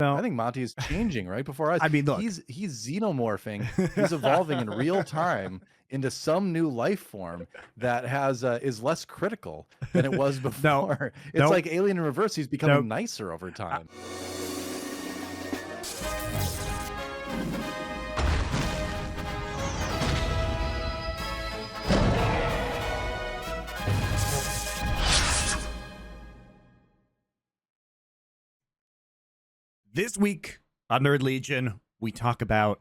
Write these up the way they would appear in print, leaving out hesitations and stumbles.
No, I think Monty is changing right before our eyes. I mean, look. He's xenomorphing. He's evolving in real time into some new life form that has is less critical than it was No, before. It's no, like Alien in Reverse. He's no. becoming nicer over time. This week on Nerd Legion, we talk about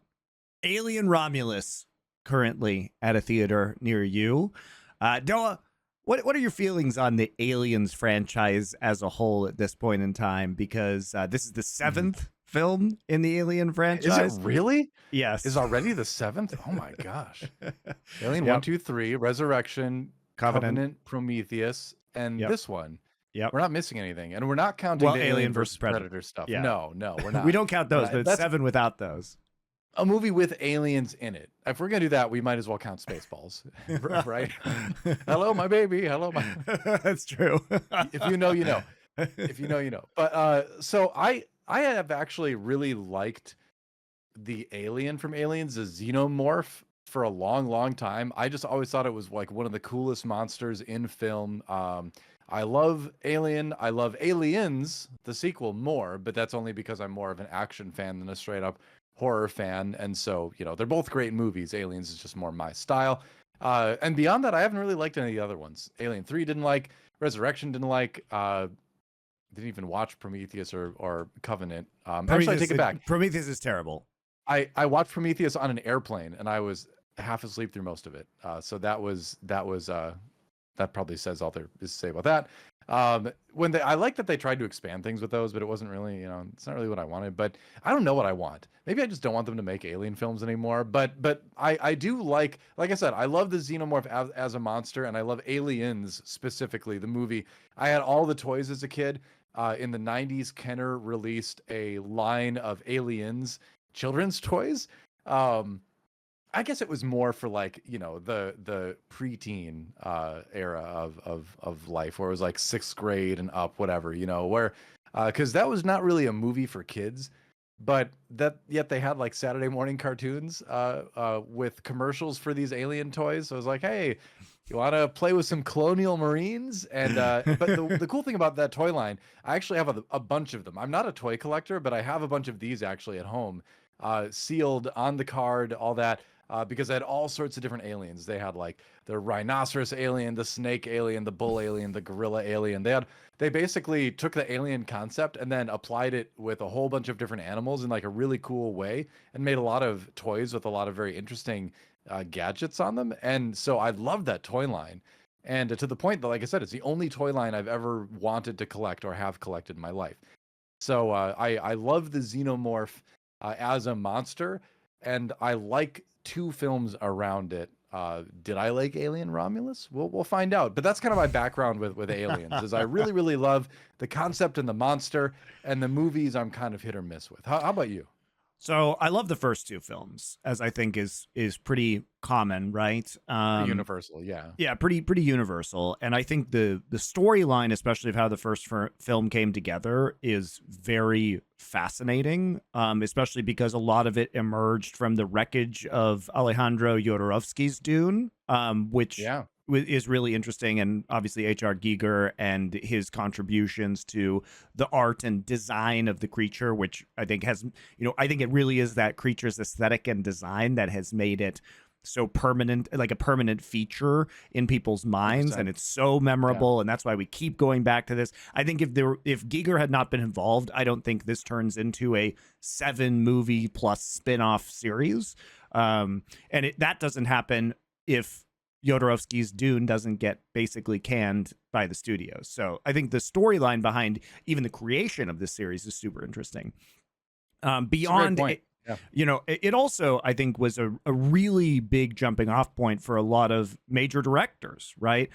Alien Romulus, currently at a theater near you. Noah, what are your feelings on the Aliens franchise as a whole at this point in time? Because this is the seventh film in the Alien franchise. Is it really? Yes. Is already the seventh? Oh my gosh. Alien Yep. 1, 2, 3, Resurrection, Covenant. Prometheus, and Yep. this one. Yep. We're not missing anything. And we're not counting the Alien versus Predator stuff. Yeah. No, we're not. We don't count those, But but it's that's 7 without those. a movie with aliens in it. If we're going to do that, we might as well count Spaceballs, right? Hello, my baby. Hello, my... That's true. If you know, you know. If you know, you know. But so I have actually really liked the alien from Aliens, the xenomorph, for a long time. I just always thought it was like one of the coolest monsters in film. I love Alien. I love Aliens, the sequel, more, but that's only because I'm more of an action fan than a straight up horror fan. And so, you know, they're both great movies. Aliens is just more my style. And beyond that, I haven't really liked any of the other ones. Alien 3 didn't like, Resurrection didn't like, didn't even watch Prometheus or Covenant. Actually, I take it back. Prometheus is terrible. I watched Prometheus on an airplane, and I was half asleep through most of it. So that probably says all there is to say about that. I like that they tried to expand things with those, but it wasn't really, it's not really what I wanted. But I don't know what I want. Maybe I just don't want them to make alien films anymore. But I do like I said, I love the xenomorph as a monster, and I love Aliens specifically, the movie. I had all the toys as a kid. In the 90s, Kenner released a line of Aliens children's toys. I guess it was more for the preteen era of life, where it was like 6th grade and up, whatever, where because that was not really a movie for kids, but yet they had like Saturday morning cartoons with commercials for these alien toys. So I was like, hey, you want to play with some colonial marines? And but the cool thing about that toy line, I actually have a bunch of them. I'm not a toy collector, but I have a bunch of these actually at home, sealed on the card, all that. Because they had all sorts of different aliens. They had like the rhinoceros alien, the snake alien, the bull alien, the gorilla alien. They basically took the alien concept and then applied it with a whole bunch of different animals in like a really cool way, and made a lot of toys with a lot of very interesting gadgets on them. And so I love that toy line. And to the point that, like I said, it's the only toy line I've ever wanted to collect or have collected in my life. So I love the xenomorph as a monster, and I like 2 films around it. Did I like Alien Romulus? We'll find out. But that's kind of my background with Aliens, is I really love the concept and the monster, and the movies I'm kind of hit or miss with. How about you? So I love the first 2 films, as I think is pretty common, right? Universal, yeah. Yeah, pretty universal. And I think the storyline, especially of how the first film came together, is very fascinating, especially because a lot of it emerged from the wreckage of Alejandro Jodorowsky's Dune, which is really interesting. And obviously H.R. Giger and his contributions to the art and design of the creature, which I think has, I think it really is that creature's aesthetic and design that has made it so permanent, like a permanent feature in people's minds. 100%. And it's so memorable. Yeah. And that's why we keep going back to this. I think if Giger had not been involved, I don't think this turns into a 7-movie plus spin-off series. And that doesn't happen if Jodorowsky's Dune doesn't get basically canned by the studios. So I think the storyline behind even the creation of this series is super interesting. Beyond it, it also, I think, was a really big jumping off point for a lot of major directors, right?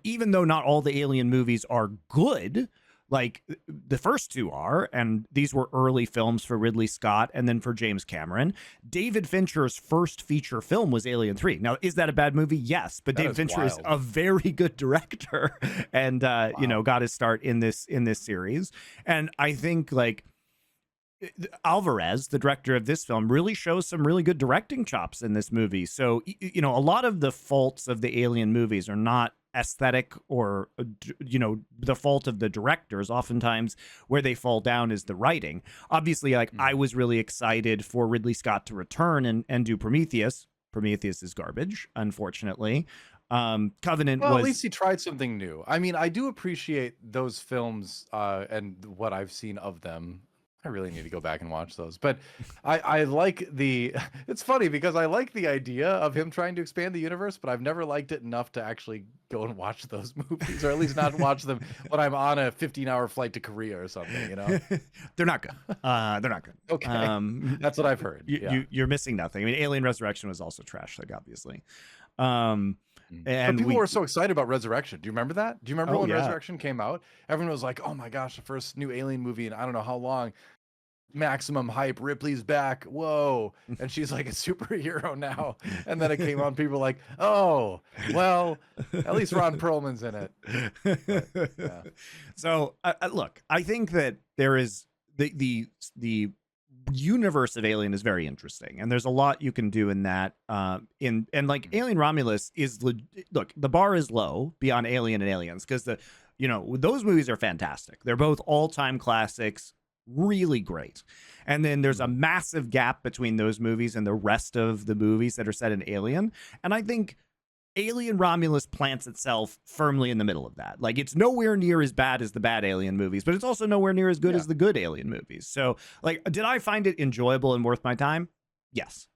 Even though not all the Alien movies are good, like the first 2 are, and these were early films for Ridley Scott and then for James Cameron. David Fincher's first feature film was Alien 3. Now, is that a bad movie? Yes, but David Fincher is a very good director, and got his start in this series. And I think, like, Alvarez, the director of this film, really shows some really good directing chops in this movie. So, you know, a lot of the faults of the Alien movies are not aesthetic or, you know, the fault of the directors. Oftentimes where they fall down is the writing. Obviously, like, I was really excited for Ridley Scott to return and do Prometheus. Prometheus is garbage, unfortunately. Covenant Well, at was least he tried something new. I mean, I do appreciate those films and what I've seen of them. I really need to go back and watch those. But I like the it's funny because I like the idea of him trying to expand the universe, but I've never liked it enough to actually go and watch those movies, or at least not watch them when I'm on a 15-hour flight to Korea or something, you know? they're not good. They're not good. Okay. That's what I've heard. Yeah. You're missing nothing. I mean, Alien Resurrection was also trash, like, obviously. Um, But and people were so excited about Resurrection. Do you remember that? Do you remember Oh, when yeah. Resurrection came out? Everyone was like, "Oh my gosh, the first new Alien movie in I don't know how long. Maximum hype. Ripley's back. Whoa!" And she's like a superhero now. And then it came out, and people were like, "Oh, well, at least Ron Perlman's in it." But, yeah. So, look, I think that there is the universe of Alien is very interesting, and there's a lot you can do in that. And like Alien Romulus is look, the bar is low beyond Alien and Aliens, because those movies are fantastic. They're both all-time classics, really great. And then there's a massive gap between those movies and the rest of the movies that are set in Alien, and I think Alien Romulus plants itself firmly in the middle of that. Like, it's nowhere near as bad as the bad Alien movies, but it's also nowhere near as good as the good Alien movies. So, like, did I find it enjoyable and worth my time? Yes,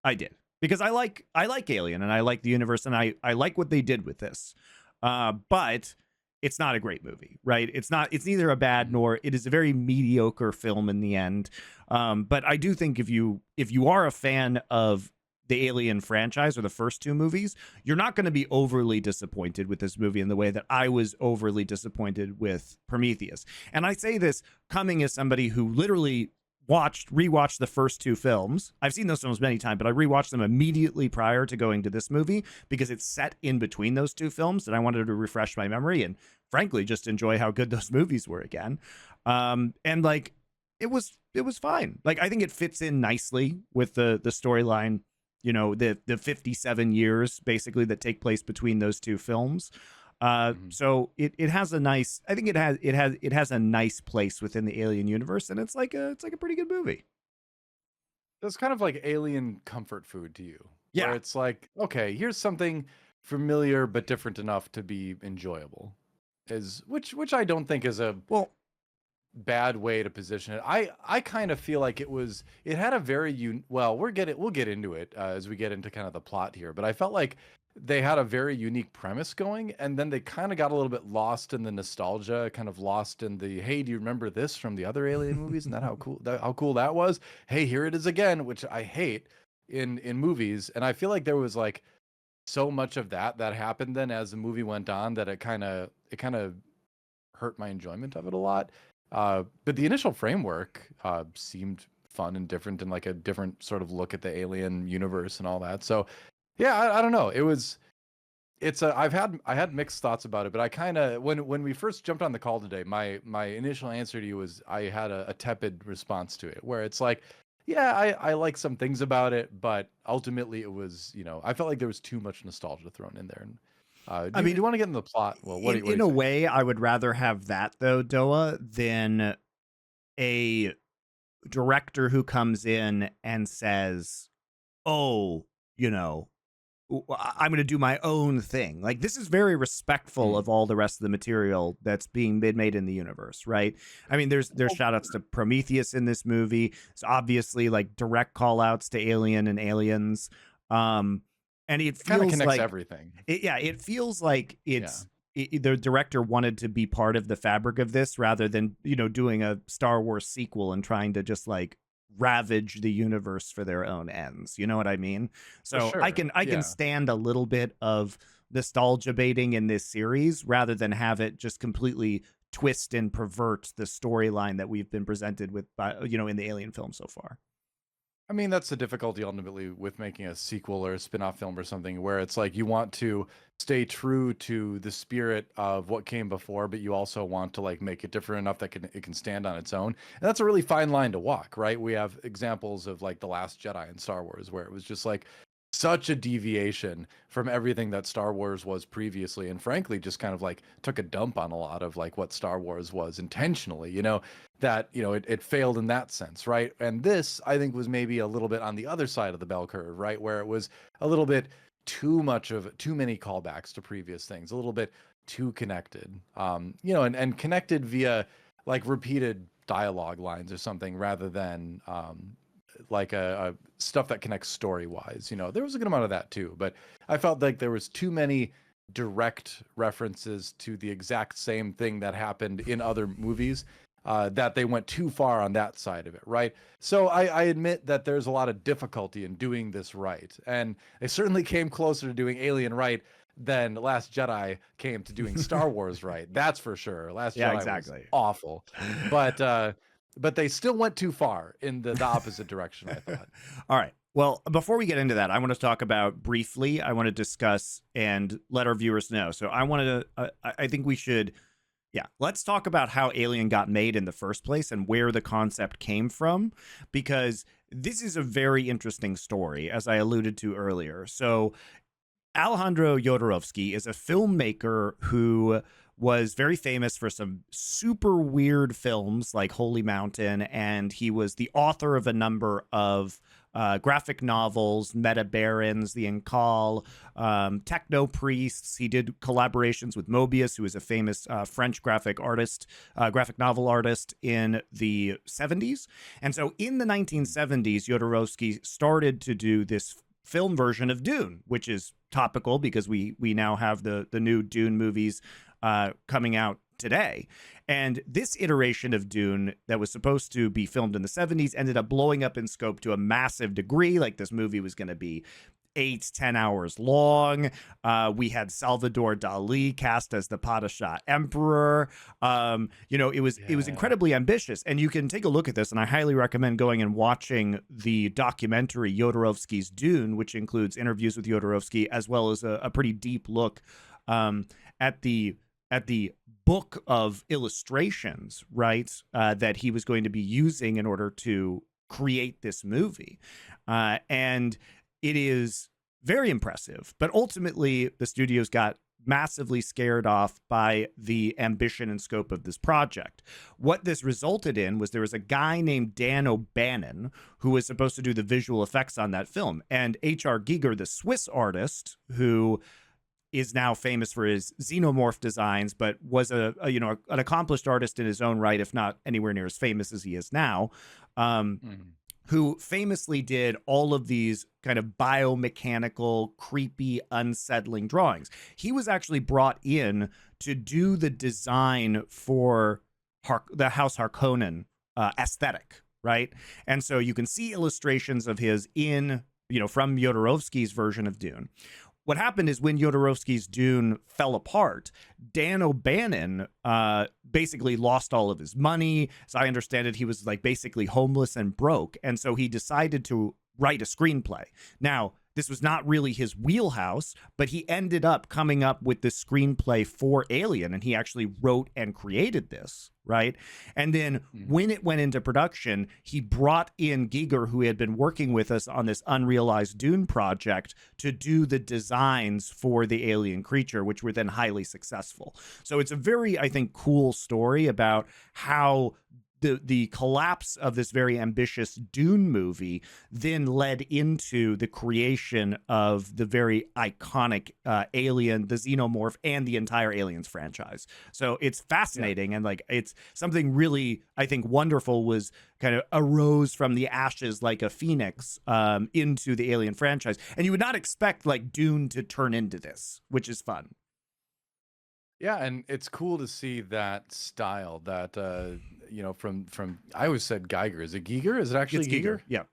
I did. Because I like Alien, and I like the universe, and I like what they did with this. But it's not a great movie, right? It's neither a bad nor it is a very mediocre film in the end. But I do think if you are a fan of the Alien franchise or the first two movies, you're not going to be overly disappointed with this movie in the way that I was overly disappointed with Prometheus. And I say this coming as somebody who literally rewatched the first two films. I've seen those films many times, but I rewatched them immediately prior to going to this movie because it's set in between those two films, and I wanted to refresh my memory and, frankly, just enjoy how good those movies were again. And like, it was fine. Like, I think it fits in nicely with the storyline. You know, the 57 years basically that take place between those two films. So it has a nice, I think it has a nice place within the Alien universe, and it's like a pretty good movie. It's kind of like Alien comfort food to you. Yeah. Where it's like, okay, here's something familiar but different enough to be enjoyable. Which I don't think is a bad way to position it. I kind of feel like it had a very we'll get into it as we get into kind of the plot here, but I felt like they had a very unique premise going, and then they kind of got a little bit lost in the nostalgia, kind of lost in the, hey, do you remember this from the other Alien movies? And how cool that was? Hey, here it is again, which I hate in movies. And I feel like there was like so much of that happened then as the movie went on that it kind of hurt my enjoyment of it a lot. But the initial framework seemed fun and different, and like a different sort of look at the Alien universe and all that. So yeah, I don't know. I had mixed thoughts about it, but I kind of, when we first jumped on the call today, my initial answer to you was I had a tepid response to it, where it's like, yeah, I like some things about it, but ultimately it was, I felt like there was too much nostalgia thrown in there. And do you want to get into the plot? Well, what in a way, I would rather have that though, Doa, than a director who comes in and says, "Oh, I'm going to do my own thing." Like, this is very respectful of all the rest of the material that's being made in the universe, right? I mean, there's shout outs to Prometheus in this movie. It's obviously like direct call outs to Alien and Aliens. And it feels connects like everything. It feels like the director wanted to be part of the fabric of this rather than, doing a Star Wars sequel and trying to just like ravage the universe for their own ends. You know what I mean? So sure. I can stand a little bit of nostalgia baiting in this series rather than have it just completely twist and pervert the storyline that we've been presented with by, in the Alien film so far. I mean, that's the difficulty ultimately with making a sequel or a spin-off film or something, where it's like you want to stay true to the spirit of what came before, but you also want to like make it different enough that it can stand on its own. And that's a really fine line to walk, right? We have examples of like The Last Jedi in Star Wars, where it was just like such a deviation from everything that Star Wars was previously, and frankly just kind of like took a dump on a lot of like what Star Wars was intentionally, that it failed in that sense, right? And this, I think, was maybe a little bit on the other side of the bell curve, right, where it was a little bit too many callbacks to previous things, a little bit too connected, and connected via like repeated dialogue lines or something, rather than like a stuff that connects story wise. There was a good amount of that too, but I felt like there was too many direct references to the exact same thing that happened in other movies, that they went too far on that side of it, right? So I admit that there's a lot of difficulty in doing this right, and they certainly came closer to doing Alien right than Last Jedi came to doing Star Wars right. That's for sure. Last Yeah, Jedi exactly. was awful, but they still went too far in the opposite direction, I thought. All right. Well, before we get into that, I want to talk about briefly, I want to discuss and let our viewers know. So I think we should, let's talk about how Alien got made in the first place and where the concept came from, because this is a very interesting story, as I alluded to earlier. So Alejandro Jodorowsky is a filmmaker who was very famous for some super weird films like Holy Mountain, and he was the author of a number of graphic novels, Meta Barons, The Incal, Techno Priests. He did collaborations with Mobius, who is a famous French graphic novel artist in the 70s. And so in the 1970s, Jodorowsky started to do this film version of Dune, which is topical because we now have the new Dune movies coming out today. And this iteration of Dune that was supposed to be filmed in the 70s ended up blowing up in scope to a massive degree. Like, this movie was going to be 8-10 hours long. We had Salvador Dali cast as the Padishah Emperor. It was incredibly ambitious. And you can take a look at this, and I highly recommend going and watching the documentary Jodorowsky's Dune, which includes interviews with Jodorowsky, as well as a pretty deep look at the book of illustrations, right, that he was going to be using in order to create this movie. And it is very impressive, but ultimately the studios got massively scared off by the ambition and scope of this project. What this resulted in was there was a guy named Dan O'Bannon who was supposed to do the visual effects on that film. And H.R. Giger, the Swiss artist, who is now famous for his xenomorph designs, but was an accomplished artist in his own right, if not anywhere near as famous as he is now, who famously did all of these kind of biomechanical, creepy, unsettling drawings. He was actually brought in to do the design for the House Harkonnen aesthetic, right? And so you can see illustrations of his from Jodorowsky's version of Dune. What happened is when Jodorowsky's Dune fell apart, Dan O'Bannon basically lost all of his money. As I understand it, he was like basically homeless and broke. And so he decided to write a screenplay. Now, this was not really his wheelhouse, but he ended up coming up with this screenplay for Alien, and he actually wrote and created this, right? And then when it went into production, he brought in Giger, who had been working with us on this unrealized Dune project, to do the designs for the alien creature, which were then highly successful. So it's a very, I think, cool story about how the collapse of this very ambitious Dune movie then led into the creation of the very iconic Alien, the Xenomorph, and the entire Aliens franchise. So it's fascinating, and like it's something really, I think, wonderful was kind of arose from the ashes like a phoenix into the Alien franchise. And you would not expect like Dune to turn into this, which is fun. Yeah, and it's cool to see that style that from I always said Geiger. Is it Giger? Is it actually It's Giger? Yeah.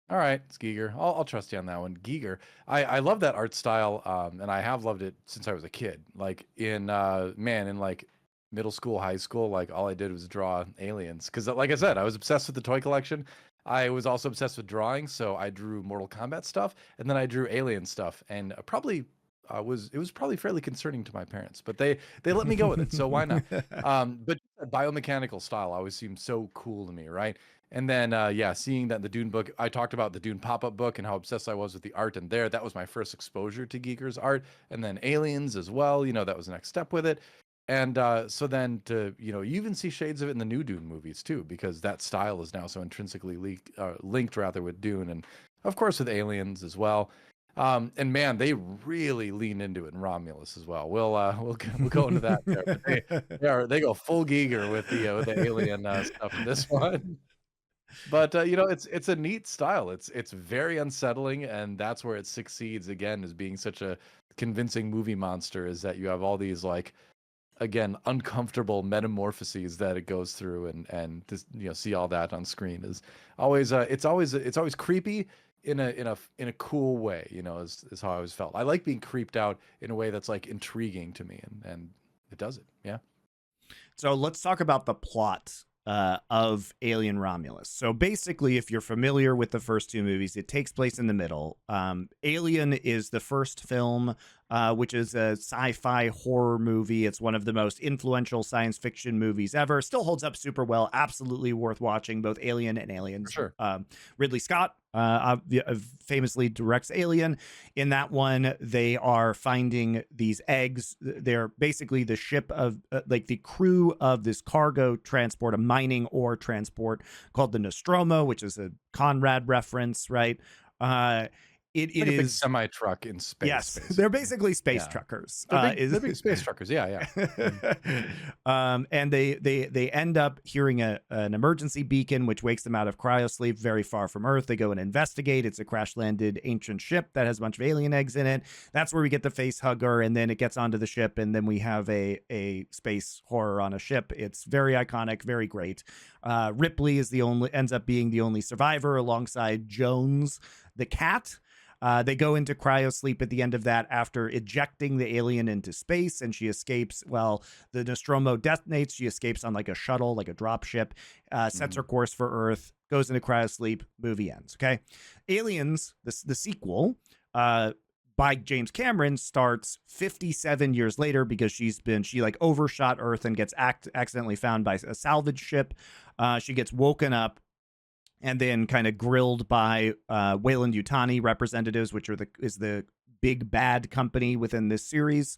All right, it's Giger. I'll trust you on that one. Giger. I love that art style, and I have loved it since I was a kid. Like in like middle school, high school, like all I did was draw aliens. Because like I said, I was obsessed with the toy collection. I was also obsessed with drawing, so I drew Mortal Kombat stuff, and then I drew Alien stuff, and probably it was probably fairly concerning to my parents, but they let me go with it, so why not? But biomechanical style always seemed so cool to me, right? And then yeah, seeing that the Dune book, I talked about the Dune pop-up book and how obsessed I was with the art, and that was my first exposure to Geeker's art, and then Aliens as well. That was the next step with it. And so then you even see shades of it in the new Dune movies too, because that style is now so intrinsically linked rather with Dune, and of course with Aliens as well. And man, they really lean into it in Romulus as well. We'll go into that there. But they go full Giger with the alien stuff in this one. But it's a neat style. It's very unsettling, and that's where it succeeds again as being such a convincing movie monster. Is that you have all these like, again, uncomfortable metamorphoses that it goes through, and just see all that on screen is always it's always creepy in a cool way, is how I always felt. I like being creeped out in a way that's like intriguing to me, and it does it. Yeah. So let's talk about the plot of Alien Romulus. So basically, if you're familiar with the first two movies, it takes place in the middle. Alien is the first film, which is a sci-fi horror movie. It's one of the most influential science fiction movies ever. Still holds up super well. Absolutely worth watching, both Alien and Aliens. For sure. Ridley Scott famously directs Alien. In that one, they are finding these eggs. They're basically the ship of like the crew of this cargo transport, a mining ore transport called the Nostromo, which is a Conrad reference, right? It like a big is semi truck in space. Yes, basically. they're basically space truckers. They're big space truckers. Yeah. And they end up hearing an emergency beacon, which wakes them out of cryosleep very far from Earth. They go and investigate. It's a crash landed ancient ship that has a bunch of alien eggs in it. That's where we get the face hugger, and then it gets onto the ship, and then we have a space horror on a ship. It's very iconic, very great. Ripley ends up being the only survivor alongside Jones, the cat. They go into cryosleep at the end of that after ejecting the alien into space, and she escapes. Well, the Nostromo detonates. She escapes on like a shuttle, like a drop ship, sets her course for Earth, goes into cryosleep, movie ends. Okay. Aliens, the sequel, by James Cameron, starts 57 years later because she like overshot Earth and gets accidentally found by a salvage ship. She gets woken up and then kind of grilled by Weyland-Yutani representatives, which is the big bad company within this series.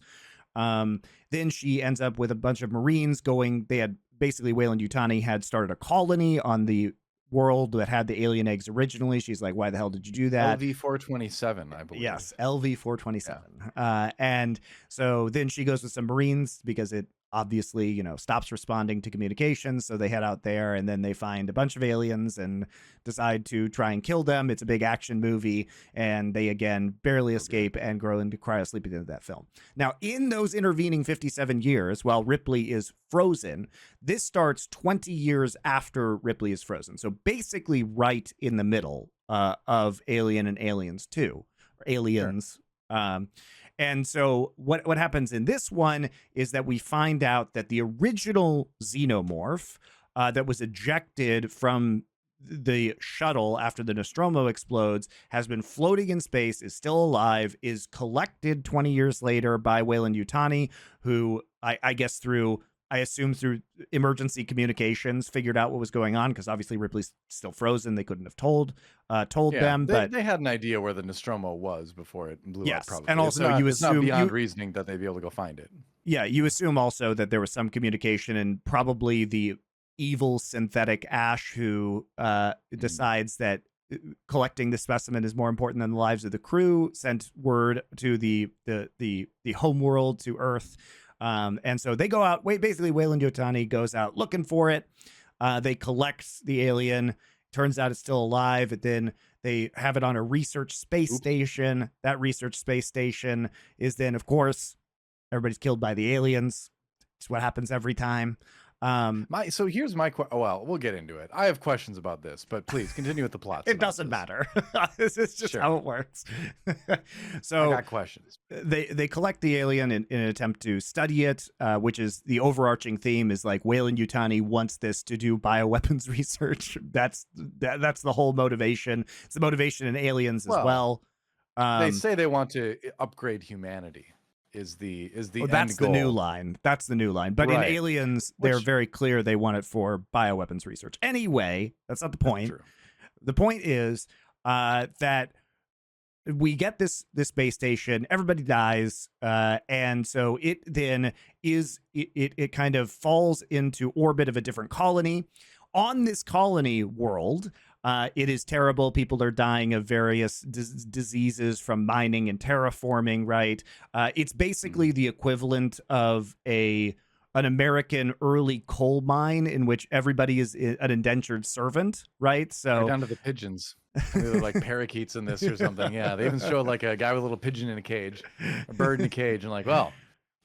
Then she ends up with a bunch of Marines Weyland-Yutani had started a colony on the world that had the alien eggs originally. She's like, why the hell did you do that? LV-427, I believe. Yes, LV-427. Yeah. And so then she goes with some Marines because it obviously, stops responding to communications. So they head out there, and then they find a bunch of aliens and decide to try and kill them. It's a big action movie, and they again barely escape and grow into cryosleep at the end of that film. Now, in those intervening 57 years, while Ripley is frozen, this starts 20 years after Ripley is frozen. So basically right in the middle of Alien and Aliens 2, or Aliens. Sure. And so what happens in this one is that we find out that the original xenomorph that was ejected from the shuttle after the Nostromo explodes has been floating in space, is still alive, is collected 20 years later by Weyland-Yutani, who I assume through emergency communications figured out what was going on, because obviously Ripley's still frozen. They couldn't have told them. But they had an idea where the Nostromo was before it blew up. Probably. And also it's not beyond reasoning that they'd be able to go find it. Yeah, you assume also that there was some communication, and probably the evil synthetic Ash who decides that collecting the specimen is more important than the lives of the crew, sent word to the home world, to Earth. And so they go out. Basically, Weyland-Yutani goes out looking for it. They collect the alien. Turns out it's still alive. And then they have it on a research space station. That research space station is then, of course, everybody's killed by the aliens. It's what happens every time. So here's my well, we'll get into it. I have questions about this, but please continue with the plot. It doesn't matter. This is just how it works. So I got questions. They collect the alien in an attempt to study it, which is the overarching theme is like Weyland-Yutani wants this to do bioweapons research. That's the whole motivation. It's the motivation in Aliens as well. They say they want to upgrade humanity. Is the that's end goal. The new line. That's the new line. But in Aliens, they're very clear they want it for bioweapons research. Anyway, that's not the point. The point is that we get this space station, everybody dies, and so it then it kind of falls into orbit of a different colony. On this colony world, it is terrible. People are dying of various diseases from mining and terraforming, right? It's basically the equivalent of an American early coal mine in which everybody is an indentured servant, right? So right down to the pigeons. They're like parakeets in this or something. Yeah, they even showed like a guy with a little pigeon in a cage, a bird in a cage, and like, well,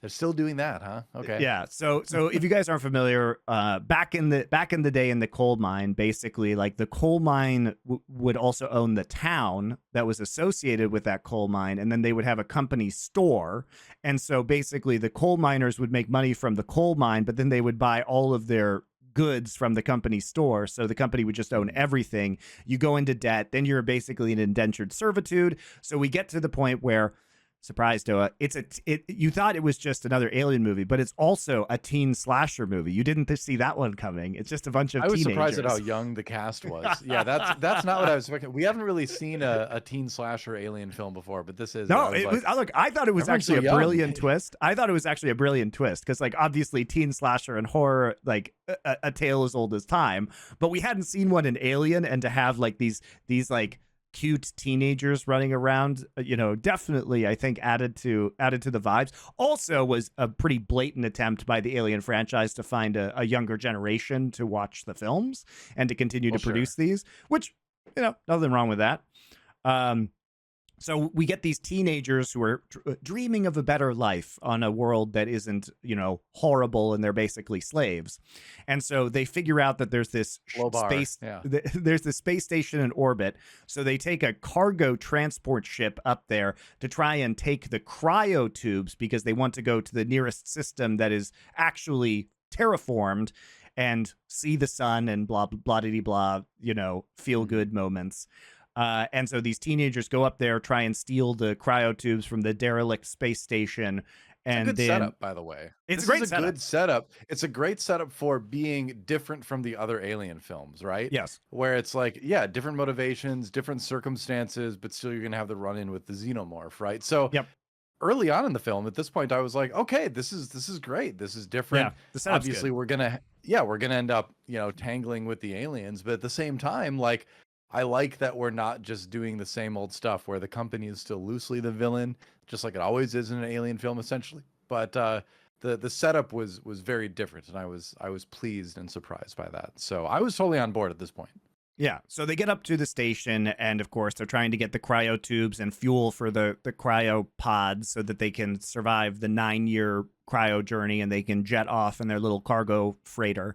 they're still doing that, huh? Okay. Yeah. So if you guys aren't familiar, back in the day in the coal mine, basically, like the coal mine would also own the town that was associated with that coal mine, and then they would have a company store. And so basically, the coal miners would make money from the coal mine, but then they would buy all of their goods from the company store. So the company would just own everything. You go into debt, then you're basically in indentured servitude. So we get to the point where, surprise, Doa, you thought it was just another alien movie, but it's also a teen slasher movie. You didn't see that one coming. It's just a bunch of teenagers. I was surprised at how young the cast was. Yeah, that's not what I was expecting. We haven't really seen a teen slasher alien film before, but this is. No, I thought it was actually a brilliant twist. I thought it was actually a brilliant twist because, like, obviously teen slasher and horror, like a tale as old as time, but we hadn't seen one in Alien, and to have like these like cute teenagers running around, definitely I think added to the vibes. Also was a pretty blatant attempt by the Alien franchise to find a younger generation to watch the films and to continue to produce these, which, nothing wrong with that. So we get these teenagers who are dreaming of a better life on a world that isn't, horrible, and they're basically slaves. And so they figure out that there's this there's this space station in orbit. So they take a cargo transport ship up there to try and take the cryo tubes because they want to go to the nearest system that is actually terraformed and see the sun and blah, blah, blah, blah, feel good moments. And so these teenagers go up there, try and steal the cryo tubes from the derelict space station. And it's a good setup, by the way. It's a great setup. Good setup. It's a great setup for being different from the other Alien films, right? Yes. Where it's like, different motivations, different circumstances, but still you're going to have the run-in with the xenomorph, right? So early on in the film, at this point, I was like, okay, this is great. This is different. Yeah, obviously, we're gonna end up, tangling with the aliens, but at the same time, like, I like that we're not just doing the same old stuff where the company is still loosely the villain, just like it always is in an alien film, essentially. But the setup was very different, and I was pleased and surprised by that. So I was totally on board at this point. Yeah, so they get up to the station, and of course they're trying to get the cryo tubes and fuel for the cryo pods so that they can survive the 9-year cryo journey, and they can jet off in their little cargo freighter.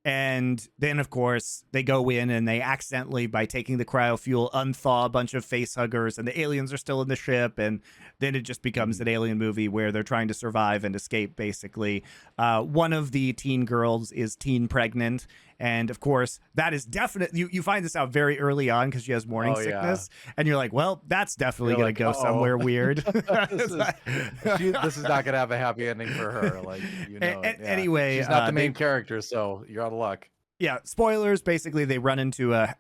And then, of course, they go in and they accidentally, by taking the cryo fuel, unthaw a bunch of face huggers, and the aliens are still in the ship. And then it just becomes an alien movie where they're trying to survive and escape, basically. One of the teen girls is teen pregnant. And of course, that is definitely, you find this out very early on because she has morning sickness. And you're like, well, that's definitely going to go somewhere weird. This is not going to have a happy ending for her. Like, Anyway, she's not the main character, so you're out of luck. Yeah, spoilers. Basically, they run into a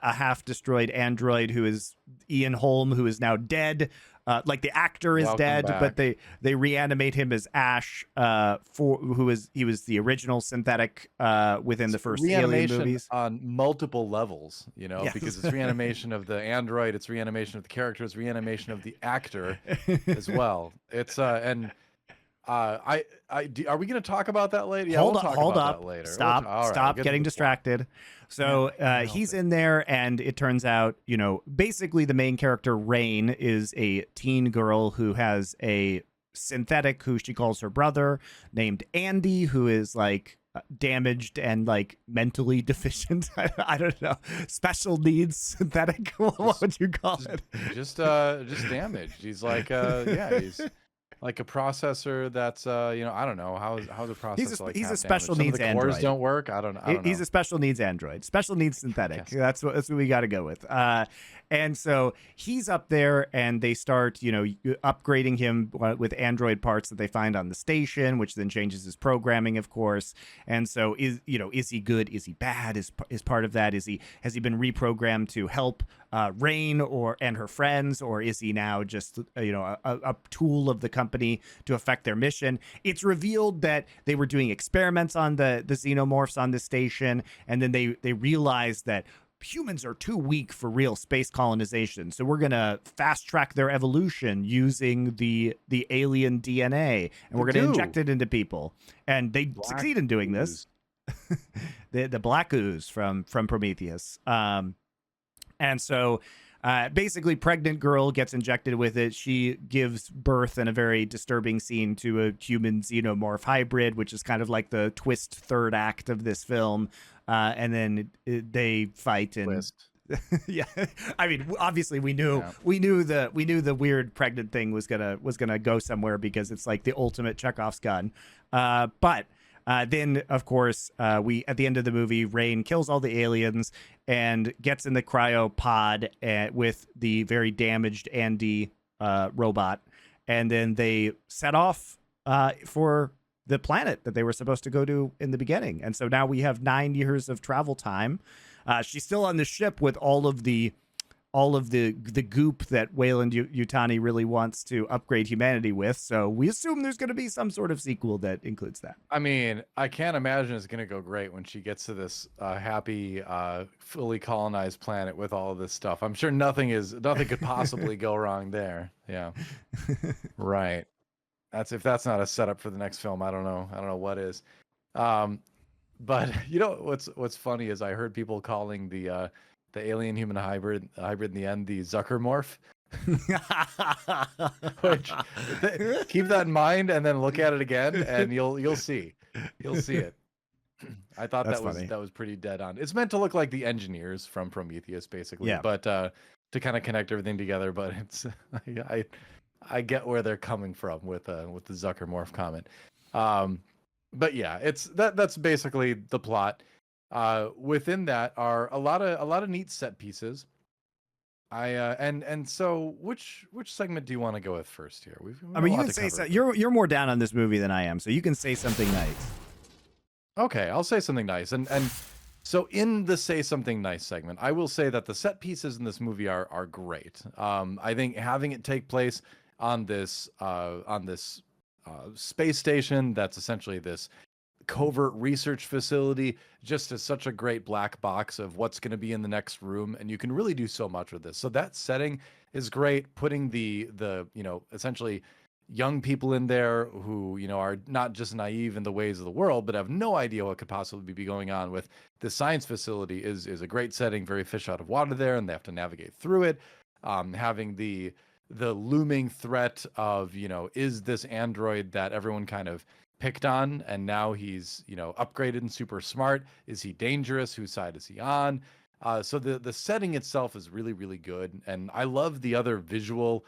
half-destroyed android who is Ian Holm, who is now dead. Like the actor is dead, but they reanimate him as Ash, he was the original synthetic within the first Alien movies on multiple levels, because it's reanimation of the android, it's reanimation of the character, it's reanimation of the actor as well. It's are we going to talk about that later? Yeah, hold up. That later. Stop getting distracted. So he's in there, and it turns out, basically the main character, Rain, is a teen girl who has a synthetic, who she calls her brother, named Andy, who is like damaged and like mentally deficient. I don't know, special needs synthetic. What would you call it? Just damaged. He's like he's like a processor that's I don't know how's a processor like he's a half special damaged. needs Some of the cores android. don't work. I don't know. He's a special needs android, special needs synthetic. Yes. That's what we got to go with. And so he's up there, and they start, upgrading him with android parts that they find on the station, which then changes his programming, of course. And so is he good? Is he bad? Is part of that? Has he been reprogrammed to help Rain and her friends, or is he now just a tool of the company to affect their mission? It's revealed that they were doing experiments on the xenomorphs on the station, and then they realized that humans are too weak for real space colonization, so we're gonna fast track their evolution using the alien DNA, and we're gonna inject it into people. And they succeed in doing this. the black ooze from Prometheus. And so basically, pregnant girl gets injected with it. She gives birth in a very disturbing scene to a human xenomorph hybrid, which is kind of like the twist third act of this film. And then they fight and yeah, I mean, obviously we knew the weird pregnant thing was gonna go somewhere, because it's like the ultimate Chekhov's gun. But then, of course, we at the end of the movie, Rain kills all the aliens and gets in the cryopod with the very damaged Andy robot, and then they set off for the planet that they were supposed to go to in the beginning. And so now we have 9 years of travel time. She's still on the ship with all of the goop that Weyland Yutani really wants to upgrade humanity with. So we assume there's going to be some sort of sequel that includes that. I mean, I can't imagine it's going to go great when she gets to this happy, fully colonized planet with all of this stuff. I'm sure nothing could possibly go wrong there. Yeah. Right. If that's not a setup for the next film, I don't know what is. But what's funny is I heard people calling the alien human hybrid in the end the Zuckermorph. Which, keep that in mind and then look at it again, and you'll see it. I thought that was pretty dead on. It's meant to look like the engineers from Prometheus, basically. Yeah. But to kind of connect everything together. But it's I get where they're coming from with the Zuckermorph comment. But yeah, that's basically the plot. Within that are a lot of neat set pieces. So which segment do you want to go with first here? I mean, you can say you're more down on this movie than I am, so you can say something nice. Okay, I'll say something nice. And so in the say something nice segment, I will say that the set pieces in this movie are great. I think having it take place on this space station that's essentially this covert research facility just is such a great black box of what's going to be in the next room, and you can really do so much with this. So that setting is great, putting the essentially young people in there who are not just naive in the ways of the world but have no idea what could possibly be going on with the science facility is a great setting. Very fish out of water there, and they have to navigate through it. Having the looming threat of is this android that everyone kind of picked on, and now he's upgraded and super smart, is he dangerous, whose side is he on? So the setting itself is really, really good, and I love the other visual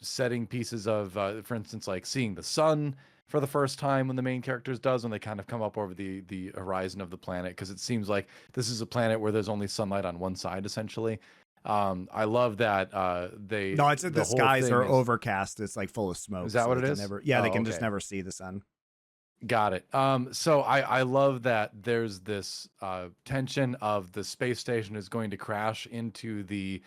setting pieces of for instance, like seeing the sun for the first time when the main characters does, when they kind of come up over the horizon of the planet, because it seems like this is a planet where there's only sunlight on one side essentially. I love that it's the skies are overcast. It's like full of smoke. Is that what it is? They can just never see the sun. Got it. So I love that there's this tension of the space station is going to crash into the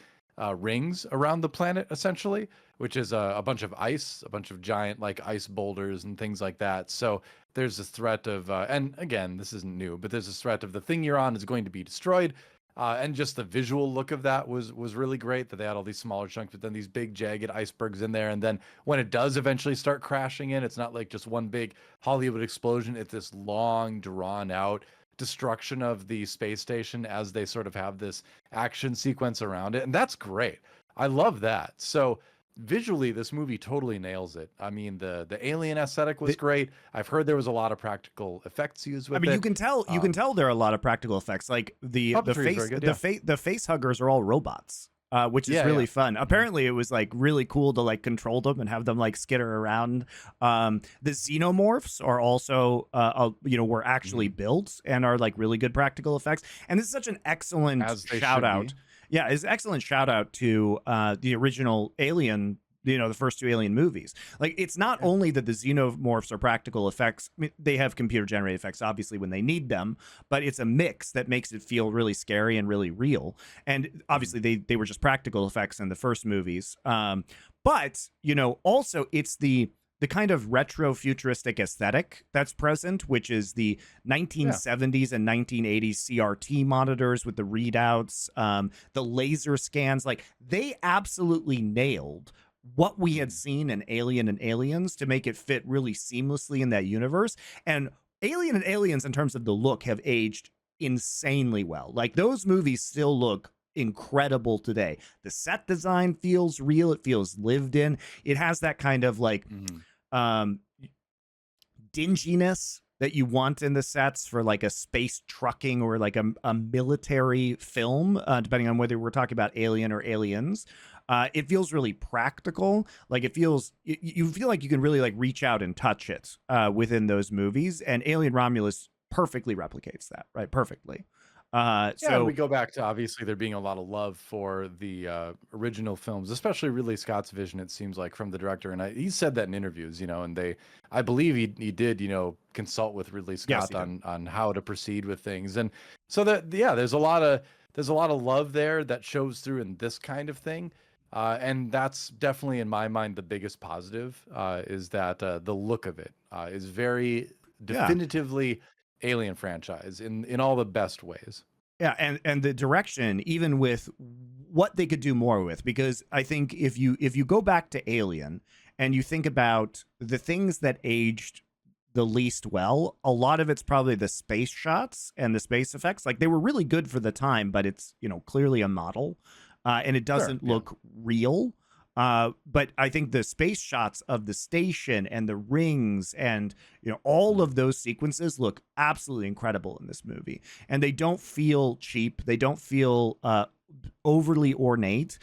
rings around the planet, essentially, which is a bunch of ice, a bunch of giant like ice boulders and things like that. So there's this threat of, and again, this isn't new, but there's this threat of the thing you're on is going to be destroyed. And just the visual look of that was really great, that they had all these smaller chunks, but then these big jagged icebergs in there. And then when it does eventually start crashing in, it's not like just one big Hollywood explosion. It's this long, drawn out destruction of the space station as they sort of have this action sequence around it. And that's great. I love that. So visually, this movie totally nails it. I mean, the alien aesthetic was The- great. I've heard there was a lot of practical effects used I with mean, it. you can tell there are a lot of practical effects. Like the Puppetry is very face good. Yeah, the face huggers are all robots, which is yeah, yeah. really fun. Apparently, it was like really cool to like control them and have them like skitter around. The xenomorphs are also were actually Mhm. built and are like really good practical effects. And this is such an excellent As they shout should be. out. Yeah, it's an excellent shout out to the original Alien, the first two Alien movies. Like, it's not Yeah. only that the xenomorphs are practical effects. I mean, they have computer generated effects obviously when they need them, but it's a mix that makes it feel really scary and really real. And obviously they were just practical effects in the first movies. But also it's the kind of retro futuristic aesthetic that's present, which is the 1970s and 1980s CRT monitors with the readouts, the laser scans. Like, they absolutely nailed what we had seen in Alien and Aliens to make it fit really seamlessly in that universe. And Alien and Aliens, in terms of the look, have aged insanely well. Like, those movies still look incredible today. The set design feels real. It feels lived in. It has that kind of like um dinginess that you want in the sets for like a space trucking or like a military film, depending on whether we're talking about Alien or Aliens. It feels really practical. Like, it feels, you feel like you can really like reach out and touch it within those movies. And Alien Romulus perfectly replicates that, right? Perfectly. Yeah, and So we go back to obviously there being a lot of love for the original films, especially Ridley Scott's vision. It seems like from the director, and he said that in interviews, and I believe he did, consult with Ridley yes, Scott he did. on how to proceed with things, and so that yeah, there's a lot of love there that shows through in this kind of thing, and that's definitely in my mind the biggest positive is that the look of it is very Yeah. definitively Alien franchise in all the best ways. Yeah, and the direction, even with what they could do more with, because I think if you go back to Alien and you think about the things that aged the least well, a lot of it's probably the space shots and the space effects. Like, they were really good for the time, but it's clearly a model, and it Sure. doesn't Yeah. look real. But I think the space shots of the station and the rings and all of those sequences look absolutely incredible in this movie, and they don't feel cheap. They don't feel overly ornate.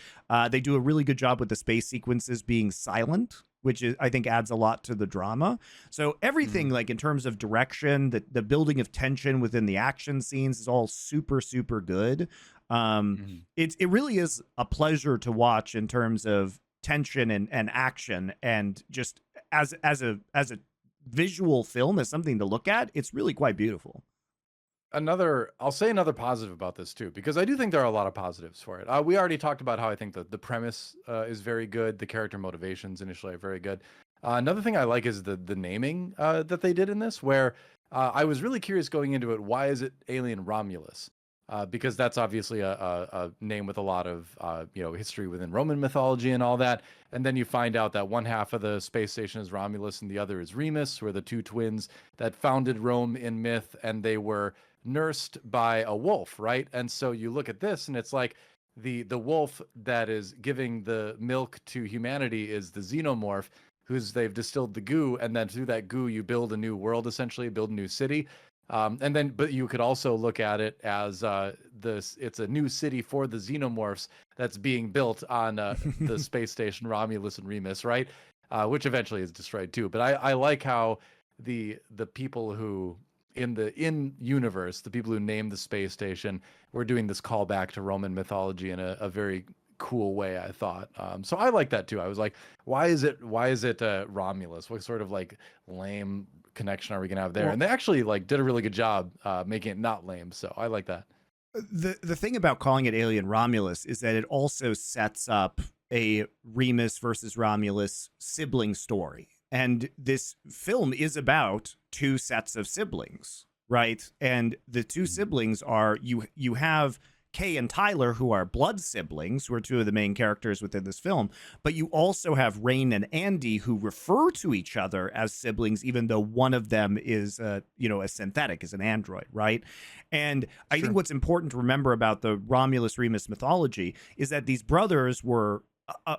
They do a really good job with the space sequences being silent, which is, I think, adds a lot to the drama. So everything, like in terms of direction, the building of tension within the action scenes is all super, super good. It really is a pleasure to watch in terms of tension and action, and just as a visual film, as something to look at, it's really quite beautiful. I'll say another positive about this too, because I do think there are a lot of positives for it. We already talked about how I think the premise is very good. The character motivations initially are very good. Another thing I like is the naming that they did in this, where I was really curious going into it. Why is it Alien Romulus? Because that's obviously a name with a lot of history within Roman mythology and all that. And then you find out that one half of the space station is Romulus and the other is Remus, who are the two twins that founded Rome in myth, and they were nursed by a wolf, right? And so you look at this and it's like the wolf that is giving the milk to humanity is the xenomorph, they've distilled the goo, and then through that goo you build a new world, essentially build a new city. But you could also look at it as it's a new city for the xenomorphs that's being built on the space station Romulus and Remus, right? Which eventually is destroyed too. But I like how the people who in universe, the people who named the space station were doing this callback to Roman mythology in a very cool way, I thought. So I like that too. I was like, why is it Romulus? What sort of like lame connection are we gonna have there? Well, And they actually like did a really good job making it not lame. So I like that. the thing about calling it Alien Romulus is that it also sets up a Remus versus Romulus sibling story. And this film is about two sets of siblings, right? And the two siblings are you have Kay and Tyler, who are blood siblings, who are two of the main characters within this film, but you also have Rain and Andy, who refer to each other as siblings, even though one of them is a synthetic, is an android, right? And I think what's important to remember about the Romulus Remus mythology is that these brothers were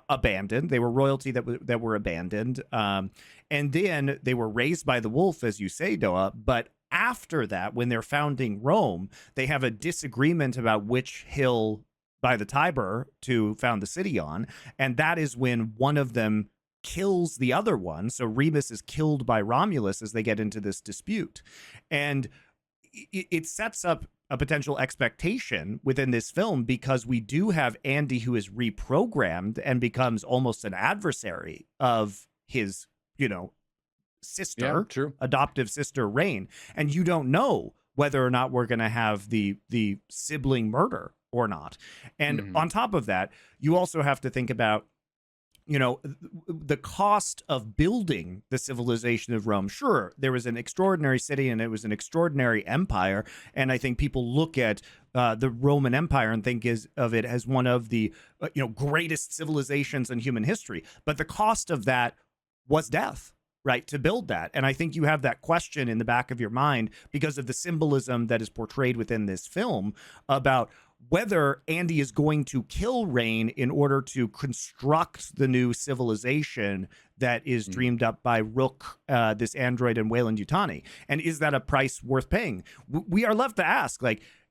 abandoned. They were royalty that were abandoned. And then they were raised by the wolf, as you say, Doa. But after that, when they're founding Rome, they have a disagreement about which hill by the Tiber to found the city on. And that is when one of them kills the other one. So Remus is killed by Romulus as they get into this dispute. And it sets up a potential expectation within this film, because we do have Andy who is reprogrammed and becomes almost an adversary of his, sister, adoptive sister, Rain. And you don't know whether or not we're going to have the sibling murder or not. And on top of that, you also have to think about, the cost of building the civilization of Rome. Sure, there was an extraordinary city and it was an extraordinary empire. And I think people look at the Roman Empire and think of it as one of the greatest civilizations in human history. But the cost of that was death, right, to build that. And I think you have that question in the back of your mind because of the symbolism that is portrayed within this film about whether Andy is going to kill Rain in order to construct the new civilization that is dreamed up by Rook, this android, and Weyland-Yutani. And is that a price worth paying? We are left to ask,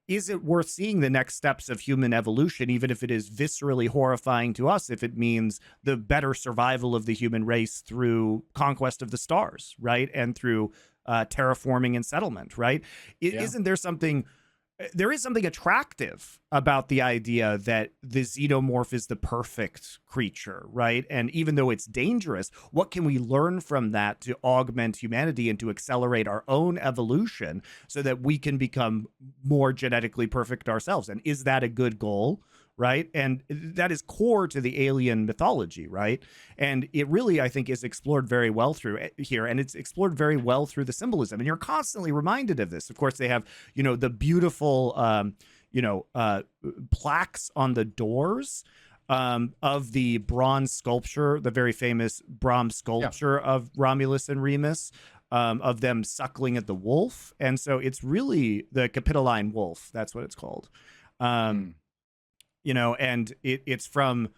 is it worth seeing the next steps of human evolution, even if it is viscerally horrifying to us, if it means the better survival of the human race through conquest of the stars, right? And through terraforming and settlement, right? Isn't there something... There is something attractive about the idea that the xenomorph is the perfect creature, right? And even though it's dangerous, what can we learn from that to augment humanity and to accelerate our own evolution so that we can become more genetically perfect ourselves? And is that a good goal? Right. And that is core to the alien mythology. Right. And it really, I think, is explored very well through here. And it's explored very well through the symbolism. And you're constantly reminded of this. Of course, they have, the beautiful, plaques on the doors of the bronze sculpture, the very famous bronze sculpture of Romulus and Remus. Of them suckling at the wolf. And so it's really the Capitoline wolf. That's what it's called. And it's from,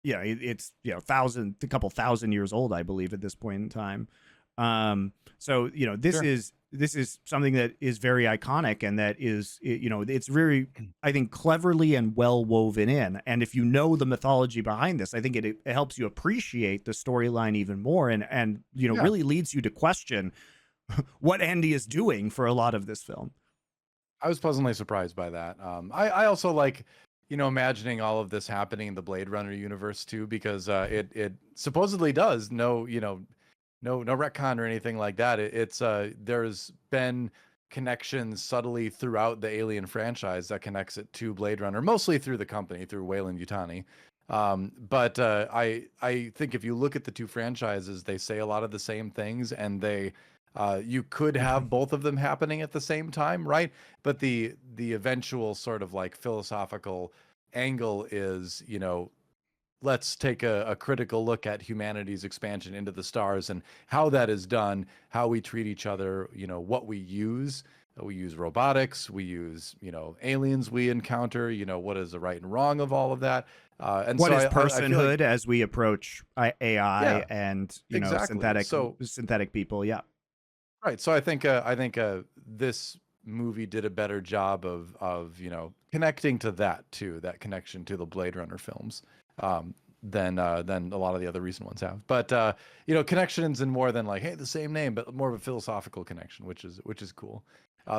it's, a couple thousand years old, I believe, at this point in time. So, this is something that is very iconic and that is, it's very, I think, cleverly and well woven in. And if you know the mythology behind this, I think it helps you appreciate the storyline even more and really leads you to question what Andy is doing for a lot of this film. I was pleasantly surprised by that. I also like, imagining all of this happening in the Blade Runner universe too, because it supposedly does no retcon or anything like that. It's there's been connections subtly throughout the Alien franchise that connects it to Blade Runner, mostly through the company, through Weyland-Yutani. But I think if you look at the two franchises, they say a lot of the same things, and they you could have both of them happening at the same time, right? But the eventual sort of philosophical angle is, let's take a critical look at humanity's expansion into the stars and how that is done, how we treat each other, what we use. We use robotics, we use, aliens we encounter, what is the right and wrong of all of that. And what so is I personhood as we approach AI and, exactly. synthetic people. Yeah. Right. So I think this movie did a better job of connecting to that too, that connection to the Blade Runner films, than a lot of the other recent ones have. But connections in more than hey, the same name, but more of a philosophical connection, which is cool.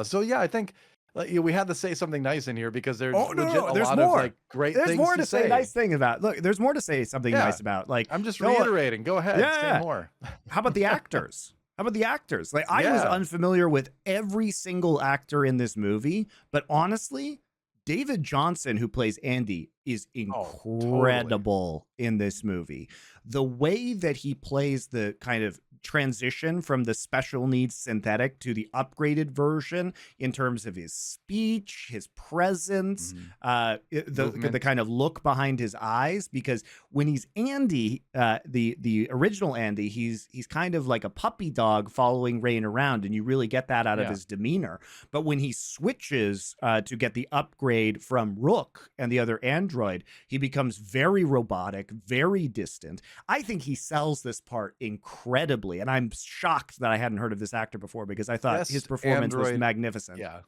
So yeah, I think we had to say something nice in here because there's there's lot more. of great there's things more to say nice thing about. Look, there's more to say something nice about. I'm just reiterating. Go ahead. Say more. How about the actors? I was unfamiliar with every single actor in this movie, but honestly, David Jonsson, who plays Andy, is incredible in this movie. The way that he plays the kind of transition from the special needs synthetic to the upgraded version in terms of his speech, his presence, the kind of look behind his eyes, because when he's Andy, the original Andy, he's kind of like a puppy dog following Rain around, and you really get that out of his demeanor. But when he switches to get the upgrade from Rook and the other android, android, he becomes very robotic, very distant. I think he sells this part incredibly, and I'm shocked that I hadn't heard of this actor before because I thought his Best performance was android, magnificent. yeah,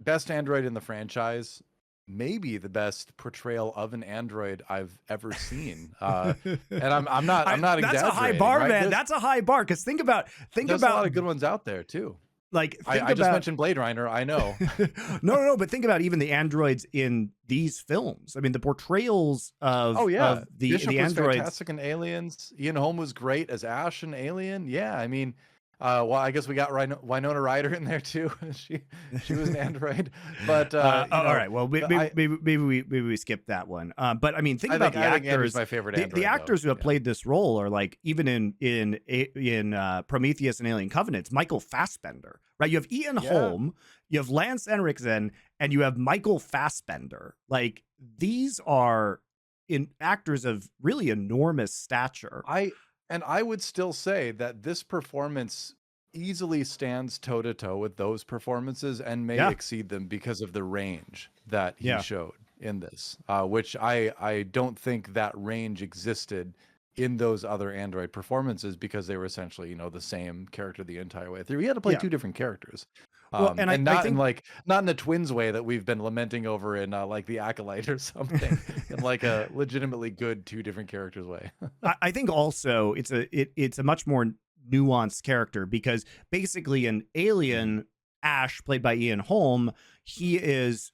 best android in the franchise. Maybe the best portrayal of an android I've ever seen. And I'm not exaggerating. That's a high bar, right? man. That's a high bar. Because think about There's a lot of good ones out there too. like I just mentioned Blade Runner. I know. no, but think about even the androids in these films. I mean, the portrayals of of the Bishop was androids. fantastic in Aliens. Ian Holm was great as Ash in Alien. Yeah, I mean, well, I guess we got Winona Ryder in there too. she was an android. But all right, well, maybe we skip that one. But I mean, think about the actors. My favorite the android, actors who have played this role are like even in Prometheus and Alien Covenant, it's Michael Fassbender, right? You have Ian Holm, you have Lance Henriksen, and you have Michael Fassbender. Like these are actors of really enormous stature. I would still say that this performance easily stands toe to toe with those performances and may exceed them because of the range that he showed in this, which I don't think that range existed in those other android performances because they were essentially, the same character the entire way through. He had to play two different characters. Well, and not I think, not in the twins way that we've been lamenting over in like the Acolyte or something, in like a legitimately good two different characters way. I think also it's a much more nuanced character because basically in Alien, Ash, played by Ian Holm, he is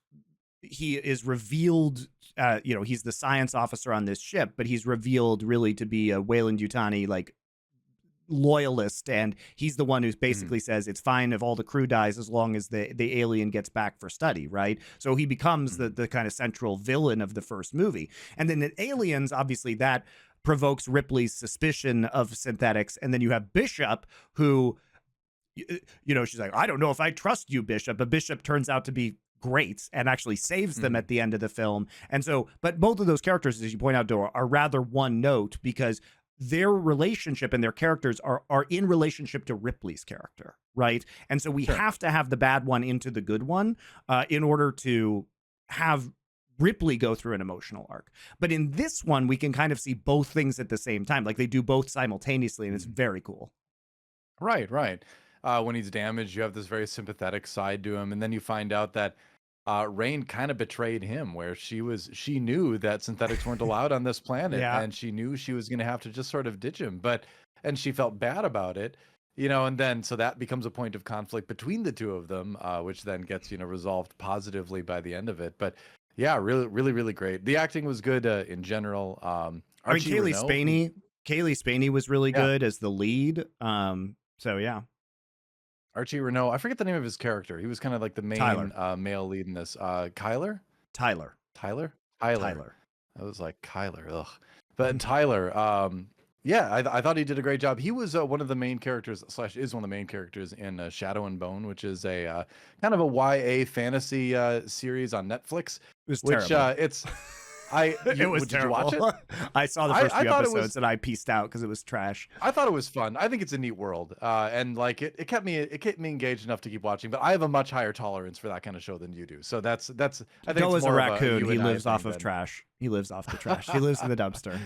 revealed. He's the science officer on this ship, but he's revealed really to be a Weyland-Yutani like loyalist, and he's the one who's basically says it's fine if all the crew dies as long as the alien gets back for study, right? So he becomes the kind of central villain of the first movie. And then in Aliens, obviously that provokes Ripley's suspicion of synthetics, and then you have Bishop, who she's like, I don't know if I trust you, Bishop, but Bishop turns out to be great and actually saves them at the end of the film. And so, but both of those characters, as you point out, Dora, are rather one note because their relationship and their characters are in relationship to Ripley's character, right? And so we have to have the bad one into the good one in order to have Ripley go through an emotional arc. But in this one, we can kind of see both things at the same time. Like they do both simultaneously, and it's very cool. Right. When he's damaged, you have this very sympathetic side to him, and then you find out that Rain kind of betrayed him, where she knew that synthetics weren't allowed on this planet, and she knew she was going to have to just sort of ditch him, and she felt bad about it, and then so that becomes a point of conflict between the two of them, which then gets resolved positively by the end of it. But yeah, really, really, really great. The acting was good in general. Kaylee Spaney was really good as the lead. So yeah. Archie Renault, I forget the name of his character. He was kind of like the main male lead in this. Tyler. I was like Kyler. Ugh. But Tyler, I thought he did a great job. He was one of the main characters / is one of the main characters in Shadow and Bone, which is a kind of a YA fantasy series on Netflix. It was terrible. It was terrible. Did you watch it? I saw the first few episodes and I pieced out because it was trash. I thought it was fun. I think it's a neat world, and like it kept me engaged enough to keep watching. But I have a much higher tolerance for that kind of show than you do. So that's I think Noah's it's more a raccoon. He lives off of trash. He lives off the trash. He lives in the dumpster.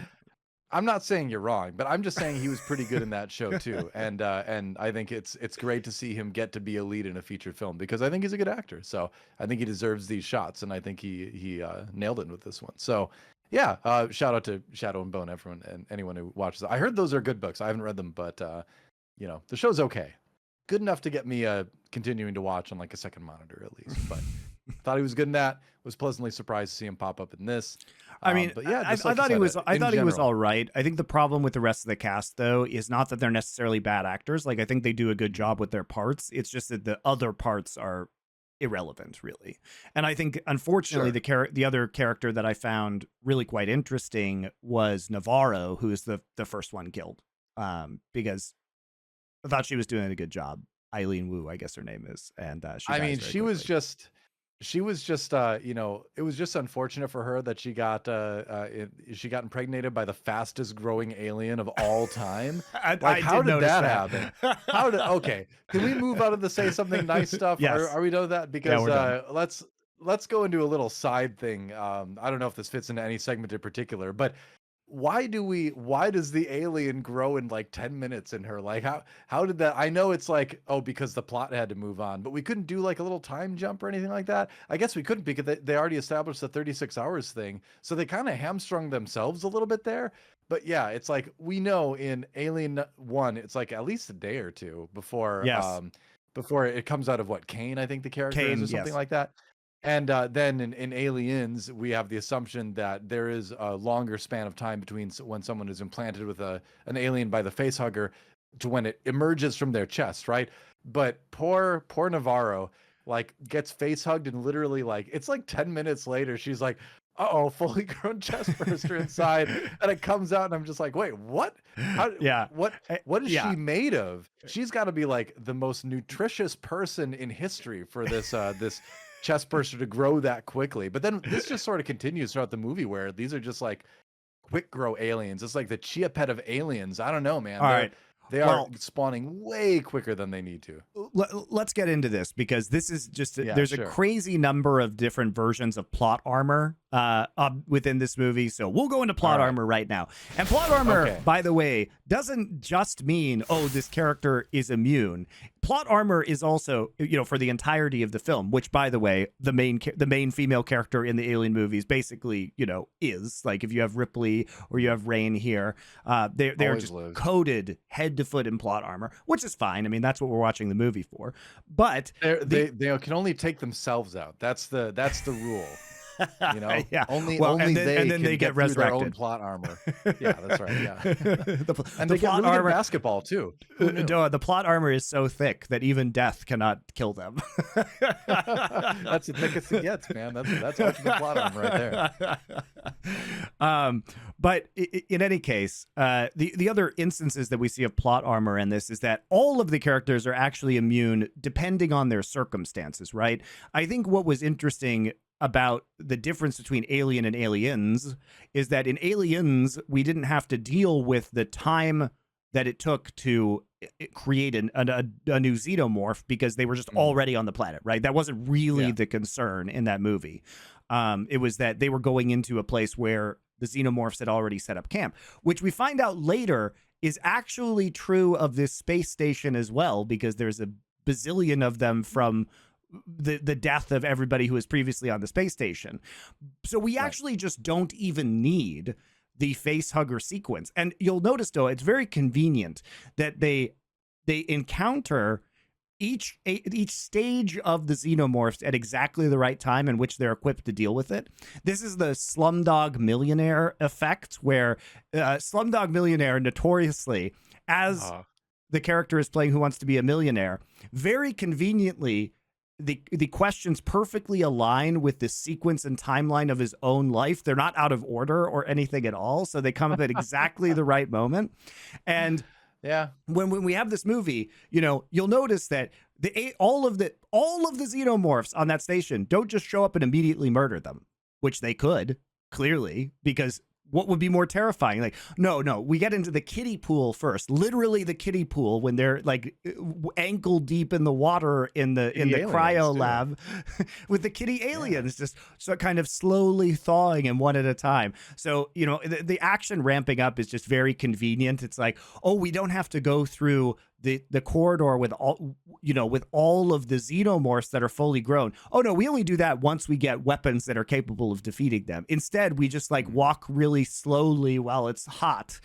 I'm not saying you're wrong, but I'm just saying he was pretty good in that show too. And I think it's great to see him get to be a lead in a featured film because I think he's a good actor. So I think he deserves these shots, and I think he nailed it with this one. So yeah, shout out to Shadow and Bone, everyone and anyone who watches it. I heard those are good books. I haven't read them, but the show's okay, good enough to get me continuing to watch on like a second monitor at least. But thought he was good in that. Was pleasantly surprised to see him pop up in this. I mean, but yeah, I thought he was. I thought he was all right. I think the problem with the rest of the cast, though, is not that they're necessarily bad actors. Like I think they do a good job with their parts. It's just that the other parts are irrelevant, really. And I think, unfortunately, the other character that I found really quite interesting was Navarro, who is the first one killed, because I thought she was doing a good job. Eileen Wu, I guess her name is, and she was just. She was just, it was just unfortunate for her that she got impregnated by the fastest growing alien of all time. How did that happen? Okay, can we move out of the say something nice stuff? Yes. Are we done with that? Because let's go into a little side thing. I don't know if this fits into any segment in particular, but why does the alien grow in like 10 minutes in her? Like how did that? I know it's like, oh, because the plot had to move on, but we couldn't do like a little time jump or anything like that. I guess we couldn't because they already established the 36 hours thing. So they kind of hamstrung themselves a little bit there. But yeah, it's like we know in Alien 1, it's like at least a day or two Yes. before it comes out of what, Kane, I think the character is, Kane, or something yes. like that. And then in Aliens, we have the assumption that there is a longer span of time between when someone is implanted with an alien by the face hugger to when it emerges from their chest, right? But poor Navarro like gets face hugged and literally like it's like 10 minutes later she's like, uh-oh, fully grown chest burster inside, and it comes out and I'm just like, wait, what? How Yeah. what is Yeah. she made of? She's got to be like the most nutritious person in history for this chest burster to grow that quickly. But then this just sort of continues throughout the movie where these are just like quick grow aliens. It's like the chia pet of aliens. I don't know, man. All right. They are Well, spawning way quicker than they need to. let's get into this because this is just Yeah, there's a sure. crazy number of different versions of plot armor within this movie, so we'll go into plot All right. armor right now. And plot armor, Okay. by the way, doesn't just mean, oh, this character is immune. Plot armor is also, for the entirety of the film, which, by the way, the main female character in the Alien movies basically, is like, if you have Ripley or you have Rain here, they're Always just lives. coated head to foot in plot armor, which is fine. I mean, that's what we're watching the movie for. But They can only take themselves out. That's the rule. yeah. Only and they then can they get through their own resurrected. plot armor. Yeah, that's right. Yeah, and the they get plot really good armor. basketball too. Who knew? The plot armor is so thick that even death cannot kill them. That's the thickest it gets, man. That's ultimate plot armor right there. But in any case, the other instances that we see of plot armor in this is that all of the characters are actually immune depending on their circumstances, right? I think what was interesting about the difference between Alien and Aliens is that in Aliens, we didn't have to deal with the time that it took to create a new xenomorph because they were just already on the planet, right? That wasn't really the concern in that movie. It was that they were going into a place where the xenomorphs had already set up camp, which we find out later is actually true of this space station as well, because there's a bazillion of them from the death of everybody who was previously on the space station. So we actually just don't even need the face hugger sequence. And you'll notice, though, it's very convenient that they encounter each stage of the xenomorphs at exactly the right time in which they're equipped to deal with it. This is the Slumdog Millionaire effect, where Slumdog Millionaire notoriously, as the character is playing Who Wants to Be a Millionaire, very conveniently, the questions perfectly align with the sequence and timeline of his own life. They're not out of order or anything at all, so they come up at exactly the right moment. And when we have this movie, you'll notice that all of the xenomorphs on that station don't just show up and immediately murder them, which they could clearly, because what would be more terrifying? Like, no, we get into the kiddie pool first, literally the kiddie pool, when they're like ankle deep in the water in the cryo lab with the kiddie aliens, just so kind of slowly thawing and one at a time. So, the action ramping up is just very convenient. It's like, oh, we don't have to go through the corridor with all of the xenomorphs that are fully grown. Oh no, we only do that once we get weapons that are capable of defeating them. Instead, we just like walk really slowly while it's hot.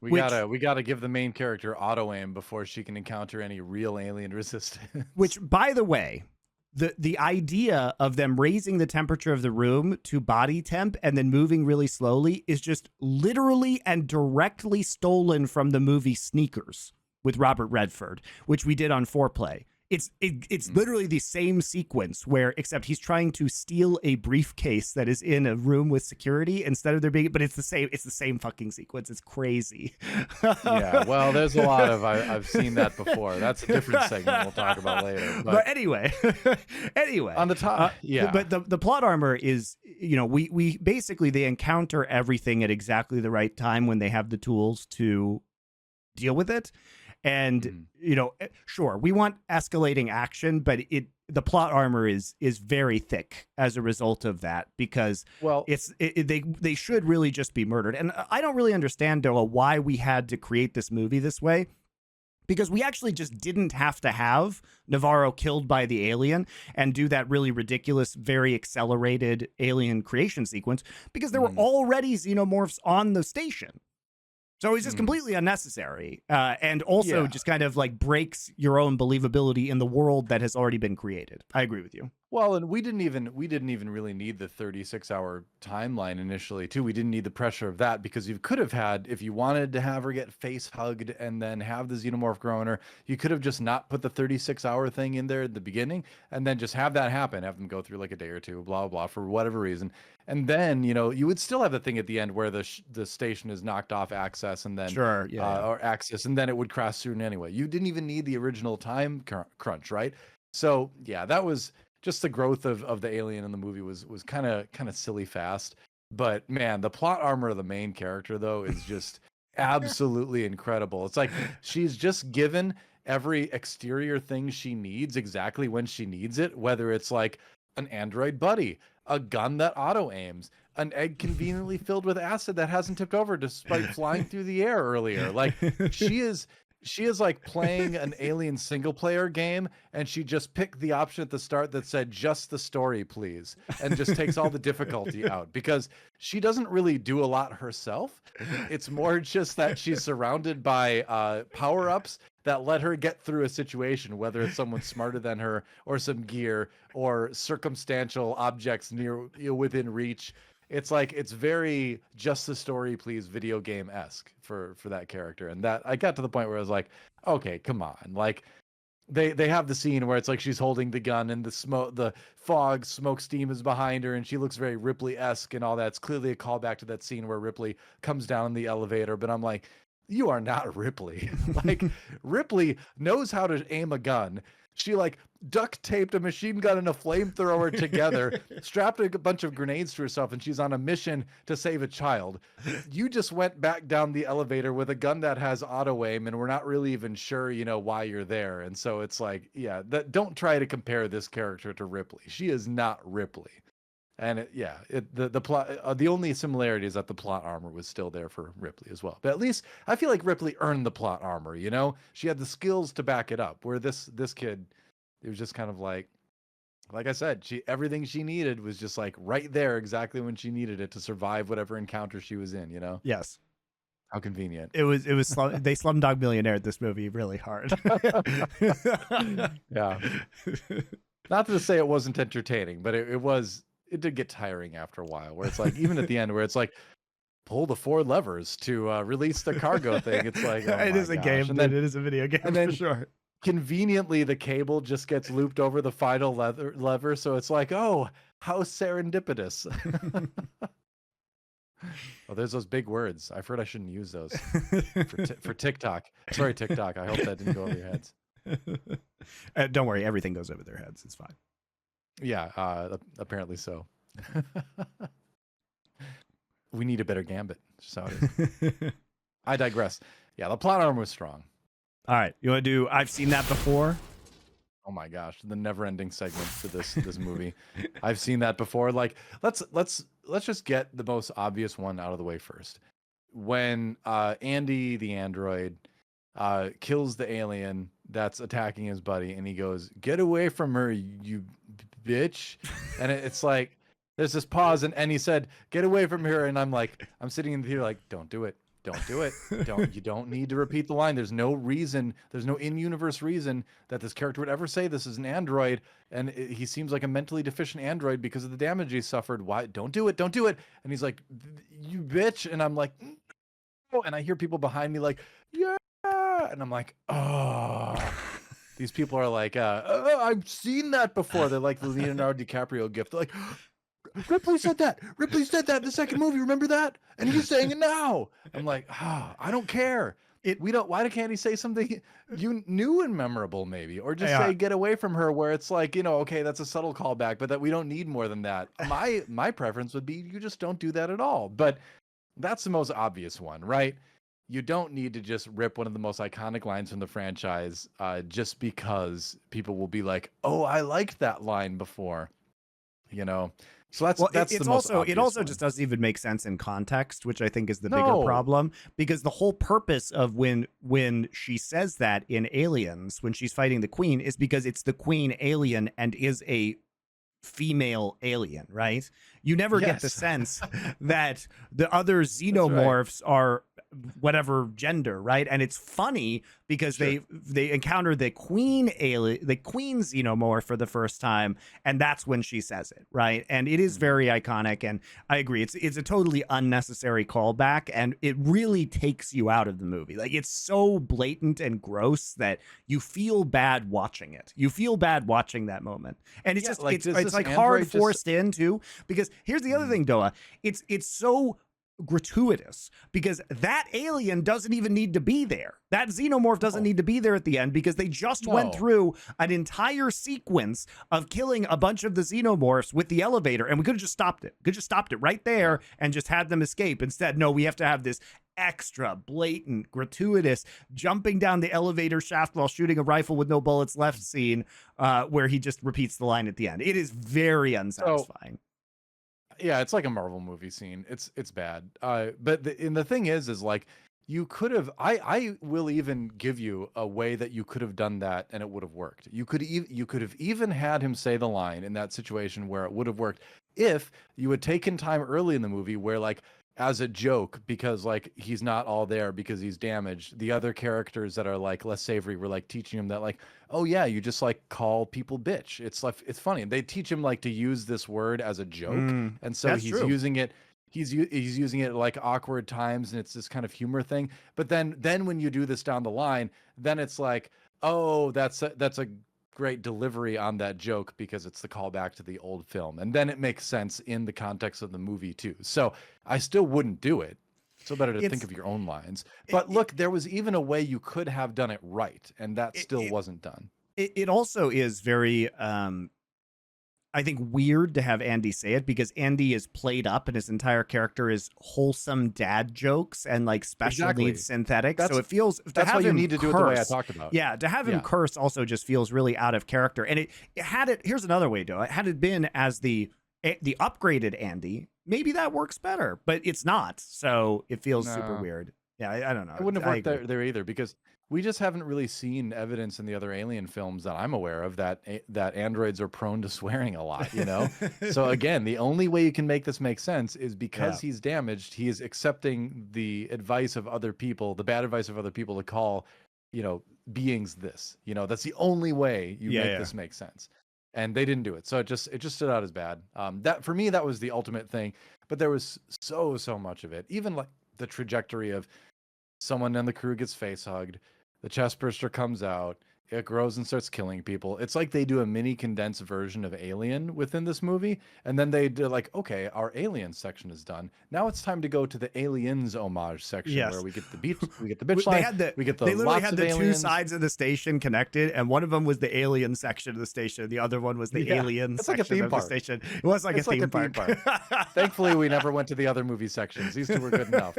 We gotta give the main character auto aim before she can encounter any real alien resistance. Which, by the way, the idea of them raising the temperature of the room to body temp and then moving really slowly is just literally and directly stolen from the movie Sneakers with Robert Redford, which we did on Foreplay. It's literally the same sequence except he's trying to steal a briefcase that is in a room with security instead of there being, but it's the same fucking sequence. It's crazy. Yeah, well, there's a lot of I've seen that before. That's a different segment we'll talk about later. But anyway, on the top, But the plot armor is, we basically, they encounter everything at exactly the right time when they have the tools to deal with it. And, sure, we want escalating action, but the plot armor is very thick as a result of that, because Well, they should really just be murdered. And I don't really understand, Noah, why we had to create this movie this way, because we actually just didn't have to have Navarro killed by the alien and do that really ridiculous, very accelerated alien creation sequence, because there were already xenomorphs on the station. So it's just completely unnecessary, and also just kind of like breaks your own believability in the world that has already been created. I agree with you. Well, and we didn't even really need the 36-hour timeline initially, too. We didn't need the pressure of that, because you could have had, if you wanted to have her get face hugged and then have the xenomorph grow on her, you could have just not put the 36-hour thing in there at the beginning and then just have that happen, have them go through like a day or two, blah, blah, blah, for whatever reason. And then, you know, you would still have the thing at the end where the station is knocked off access and then or access, and then it would crash soon anyway. You didn't even need the original time crunch, right? So yeah, that was just the growth of the alien in the movie was kind of silly fast. But man, the plot armor of the main character though is just absolutely incredible. It's like she's just given every exterior thing she needs exactly when she needs it, whether it's like an android buddy, a gun that auto aims, an egg conveniently filled with acid that hasn't tipped over despite flying through the air earlier. Like she is like playing an alien single player game, and she just picked the option at the start that said just the story, please, and just takes all the difficulty out, because she doesn't really do a lot herself. It's more just that she's surrounded by power-ups that let her get through a situation, whether it's someone smarter than her or some gear or circumstantial objects near, you know, within reach. It's like, it's very just the story, please, video game-esque for that character. And that, I got to the point where I was like, okay, come on. Like, they have the scene where it's like she's holding the gun and the fog, smoke, steam is behind her, and she looks very Ripley-esque and all that. It's clearly a callback to that scene where Ripley comes down the elevator, but I'm like, you are not Ripley. Like, Ripley knows how to aim a gun. She like duct taped a machine gun and a flamethrower together, strapped a bunch of grenades to herself, and she's on a mission to save a child. You just went back down the elevator with a gun that has auto aim, and we're not really even sure, you know, why you're there. And so it's like, yeah, don't try to compare this character to Ripley. She is not Ripley. And the plot, the only similarity is that the plot armor was still there for Ripley as well. But at least I feel like Ripley earned the plot armor, you know? She had the skills to back it up, where this kid, it was just kind of like I said, everything she needed was just like right there exactly when she needed it to survive whatever encounter she was in, you know? Yes. How convenient. It was they Slumdog Millionaire this movie really hard. Yeah. Not to say it wasn't entertaining, but it did get tiring after a while, where it's like, even at the end where it's like, pull the 4 levers to release the cargo thing. It's like, oh it is a game, and then it is a video game, and then for sure. Conveniently, the cable just gets looped over the final lever. So it's like, oh, how serendipitous. Oh, there's those big words. I've heard I shouldn't use those for TikTok. Sorry, TikTok. I hope that didn't go over your heads. Don't worry. Everything goes over their heads. It's fine. Yeah, apparently so. We need a better gambit. That's how it is. I digress. Yeah, the plot armor was strong. All right, you want to do I've seen that before? Oh my gosh, the never-ending segment for this movie. I've seen that before. Like, let's just get the most obvious one out of the way first. When Andy the android kills the alien that's attacking his buddy, and he goes, "Get away from her, you bitch!" And it's like there's this pause, and he said, "Get away from her," and I'm sitting in the theater like, don't do it. Don't do it. You don't need to repeat the line. There's no reason. There's no in-universe reason that this character would ever say this is an android, and he seems like a mentally deficient android because of the damage he suffered. Why? Don't do it. Don't do it. And he's like, "You bitch!" And I'm like, "Oh!" And I hear people behind me like, "Yeah!" And I'm like, "Oh." These people are like, "Oh, I've seen that before." They're like the Leonardo DiCaprio gift. They're like, Ripley said that. Ripley said that in the second movie. Remember that? And he's saying it now. I'm like, I don't care. Why can't he say something you new and memorable, maybe, or just say "get away from her," where it's like, okay, that's a subtle callback, but that we don't need more than that. My preference would be you just don't do that at all. But that's the most obvious one, right? you don't need to just rip one of the most iconic lines from the franchise just because people will be like, oh, I liked that line before, you know? So that's the it's most also it obvious also one. just doesn't even make sense in context, which I think is the bigger No. problem, because the whole purpose of when she says that in Aliens, when she's fighting the Queen, is because it's the Queen alien and is a female alien, right? You never get the Yes. sense that the other right. xenomorphs are whatever gender, right? And it's funny because Sure. they encounter the queen alien, the queen xenomorph for the first time, and that's when she says it, right? And it is Mhm. very iconic, and I agree, it's a totally unnecessary callback, and it really takes you out of the movie. Like, it's so blatant and gross that you feel bad watching it. You feel bad watching that moment, and it's Yeah, just like, does it's this like android hard just forced in too. Because here's the other Mhm. thing, Doa, it's so gratuitous because that alien doesn't even need to be there. That xenomorph doesn't No. need to be there at the end because they just went No. through an entire sequence of killing a bunch of the xenomorphs with the elevator, and we could have just stopped it. Could have just stopped it right there and just had them escape. Instead, no, we have to have this extra blatant, gratuitous jumping down the elevator shaft while shooting a rifle with no bullets left scene, where he just repeats the line at the end. It is very unsatisfying. Yeah, it's like a Marvel movie scene. It's bad. But the thing is like, you could have. I will even give you a way that you could have done that and it would have worked. You could have even had him say the line in that situation where it would have worked if you had taken time early in the movie where, like, as a joke, because like he's not all there because he's damaged, the other characters that are like less savory were like teaching him that, like, oh yeah, you just like call people bitch. It's like, it's funny. They teach him like to use this word as a joke, and so That's he's true. using it. He's using it at like awkward times, and it's this kind of humor thing. But then when you do this down the line, then it's like, oh, that's a great delivery on that joke because it's the callback to the old film, and then it makes sense in the context of the movie too. So I still wouldn't do it. So better to think It's of your own lines. it, But look, there was even a way you could have done it right, and that it, still it, wasn't done. it also is very I think weird to have Andy say it because Andy is played up and his entire character is wholesome dad jokes and like special Exactly. needs synthetic. That's So it feels to that's have why you him need to do it the way I talked about. Yeah, to have him Yeah. curse also just feels really out of character. And it had it. Here's another way to do it. Had it been as the upgraded Andy, maybe that works better, but it's not. So it feels super No. weird. Yeah, I don't know. It wouldn't have worked agree. there either, because we just haven't really seen evidence in the other Alien films that I'm aware of that that androids are prone to swearing a lot, you know? So again, the only way you can make this make sense is because he's damaged, he is accepting the advice of other people, the bad advice of other people to call, you know, beings this. You know, that's the only way you make this make sense. And they didn't do it. So it just stood out as bad. That for me, that was the ultimate thing. But there was so much of it. Even like the trajectory of someone in the crew gets face hugged, the chest burster comes out, it grows and starts killing people. It's like they do a mini condensed version of Alien within this movie, and then they do like, okay, our Alien section is done. Now it's time to go to the Aliens homage section where we get the beach, we get the bitch line, we get the they literally lots had of the aliens. two sides of the station connected, and one of them was the alien section of the station, the other one was the alien It's section like a theme of park. the station. It was like It's a theme park. Thankfully, we never went to the other movie sections. These two were good enough.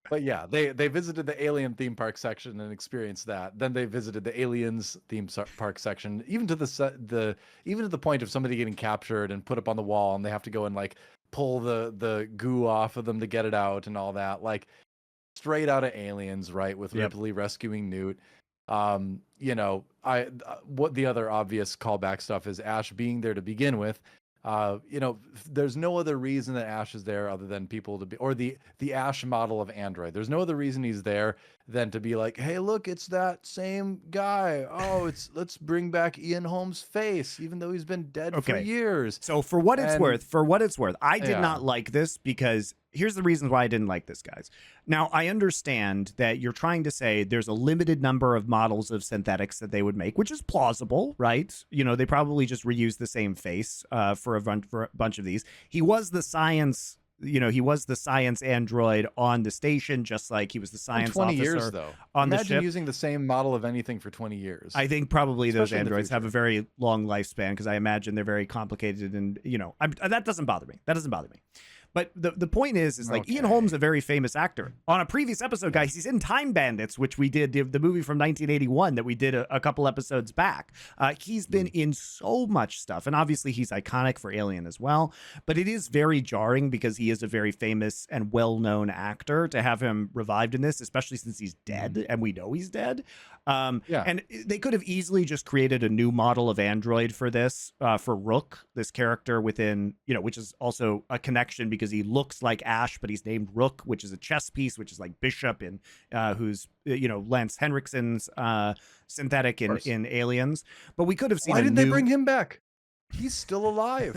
But yeah, they visited the Alien theme park section and experienced that. Then they visited the Aliens theme park section, even to even to the point of somebody getting captured and put up on the wall, and they have to go and like pull the goo off of them to get it out and all that. Like straight out of Aliens, right? With Ripley rescuing Newt. You know, what the other obvious callback stuff is Ash being there to begin with. You know, there's no other reason that Ash is there other than people to be, or the Ash model of Android. There's no other reason he's there than to be like, hey, look, it's that same guy. Oh, let's bring back Ian Holm's face, even though he's been dead for years. So for what it's worth, I did not like this because here's the reasons why I didn't like this, guys. Now, I understand that you're trying to say there's a limited number of models of synthetics that they would make, which is plausible, right? You know, they probably just reuse the same face for a bunch of these. He was the science android on the station, just like he was the science 20 officer years, though. on the Imagine ship. using the same model of anything for 20 years. I think probably those Especially in the androids have a future. very long lifespan because I imagine they're very complicated and, you know, that doesn't bother me. But the point is like Ian Okay. Holm's a very famous actor. On a previous episode, guys, he's in Time Bandits, which we did, the movie from 1981 that we did a couple episodes back. He's been in so much stuff, and obviously he's iconic for Alien as well. But it is very jarring because he is a very famous and well-known actor to have him revived in this, especially since he's dead, and we know he's dead. And they could have easily just created a new model of android for this, for Rook, this character within, which is also a connection because he looks like Ash, but he's named Rook, which is a chess piece, which is like Bishop in, who's, Lance Henriksen's synthetic in Aliens. But we could have seen. Why didn't they bring him back? He's still alive.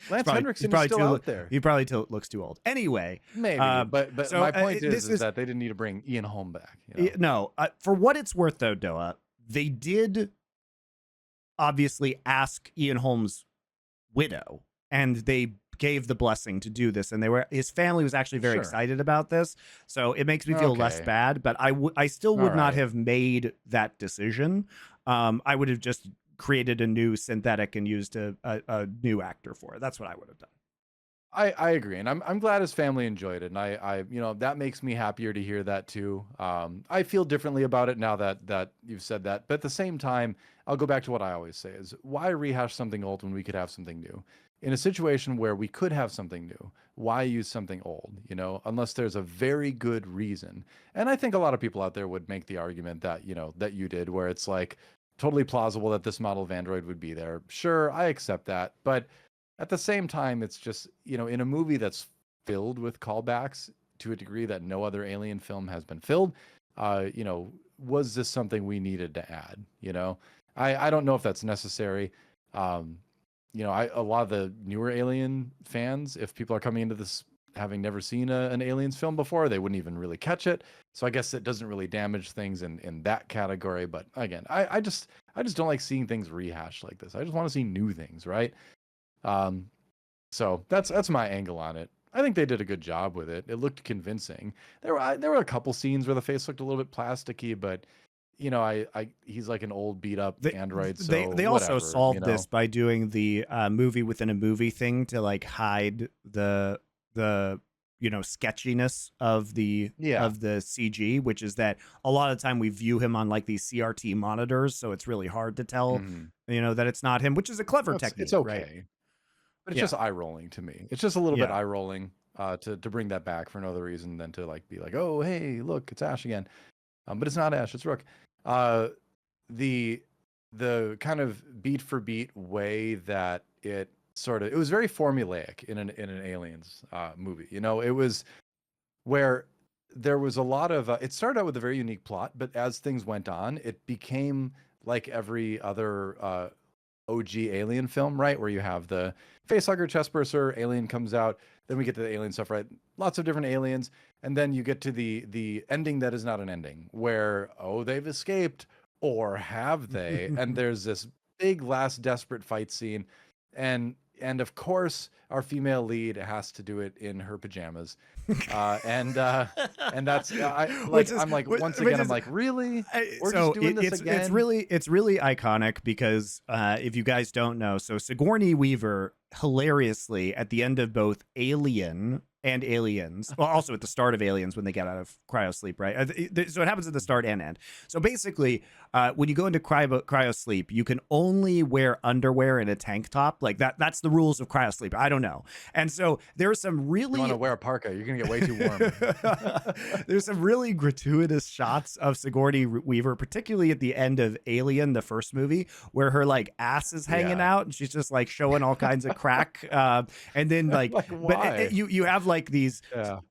Lance Henriksen is still out there. He probably looks too old. Anyway, maybe. But so, my point is that they didn't need to bring Ian Holm back. No, for what it's worth, though, Doa, they did obviously ask Ian Holm's widow, and they gave the blessing to do this, and his family was actually very excited about this, so it makes me feel less bad. But I still would not have made that decision. I would have just created a new synthetic and used a new actor for it. That's what I would have done. I agree, and I'm glad his family enjoyed it, and I that makes me happier to hear that too. I feel differently about it now that you've said that, but at the same time, I'll go back to what I always say: is why rehash something old when we could have something new? In a situation where we could have something new, why use something old? Unless there's a very good reason. And I think a lot of people out there would make the argument that that you did, where it's like totally plausible that this model of android would be there. Sure, I accept that, but at the same time, it's just, in a movie that's filled with callbacks to a degree that no other Alien film has been filled, was this something we needed to add? I don't know if that's necessary. A lot of the newer Alien fans, if people are coming into this having never seen an Aliens film before, they wouldn't even really catch it. So I guess it doesn't really damage things in that category. But again, I just don't like seeing things rehashed like this. I just want to see new things, right? So that's my angle on it. I think they did a good job with it. It looked convincing. There were a couple scenes where the face looked a little bit plasticky, but he's like an old beat up android. So they also solved this by doing the movie within a movie thing to like hide the sketchiness of the CG, which is that a lot of the time we view him on like these CRT monitors, so it's really hard to tell that it's not him, which is a clever technique. It's okay, right? But it's just eye rolling to me. It's just a little bit eye rolling to bring that back for no other reason than to like be like, oh hey, look, it's Ash again. But it's not Ash, it's Rook. The kind of beat for beat way that it was very formulaic in an Aliens movie. It was where there was a lot of it started out with a very unique plot, but as things went on, it became like every other OG Alien film, right? Where you have the facehugger, chestburster, alien comes out, then we get to the alien stuff, right? Lots of different aliens, and then you get to the ending that is not an ending, where they've escaped, or have they? And there's this big last desperate fight scene, and of course our female lead has to do it in her pajamas, and that's I'm like really? We're just doing this again? It's really iconic because if you guys don't know, so Sigourney Weaver hilariously at the end of both Alien and Aliens, well, also at the start of Aliens when they get out of cryosleep, right? So it happens at the start and end. So basically, when you go into cryosleep, you can only wear underwear and a tank top. Like that's the rules of cryosleep. I don't know. And so there's some really... You want to wear a parka, you're going to get way too warm. There's some really gratuitous shots of Sigourney Weaver, particularly at the end of Alien, the first movie, where her like ass is hanging out and she's just like showing all kinds of crack. And then but you have like these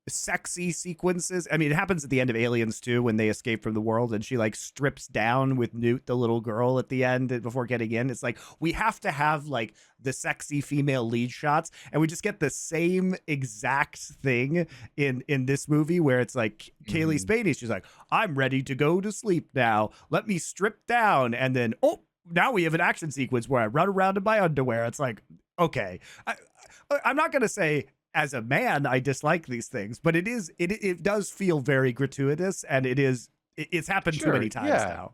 sexy sequences. I mean, it happens at the end of Aliens too, when they escape from the world and she like strips down with Newt, the little girl, at the end before getting in. It's like we have to have like the sexy female lead shots, and we just get the same exact thing in this movie where it's like Kaylee Spaney, she's like, I'm ready to go to sleep now, let me strip down, and then now we have an action sequence where I run around in my underwear. It's like, okay, I'm not gonna say as a man I dislike these things, but it does feel very gratuitous, and it's happened too many times now.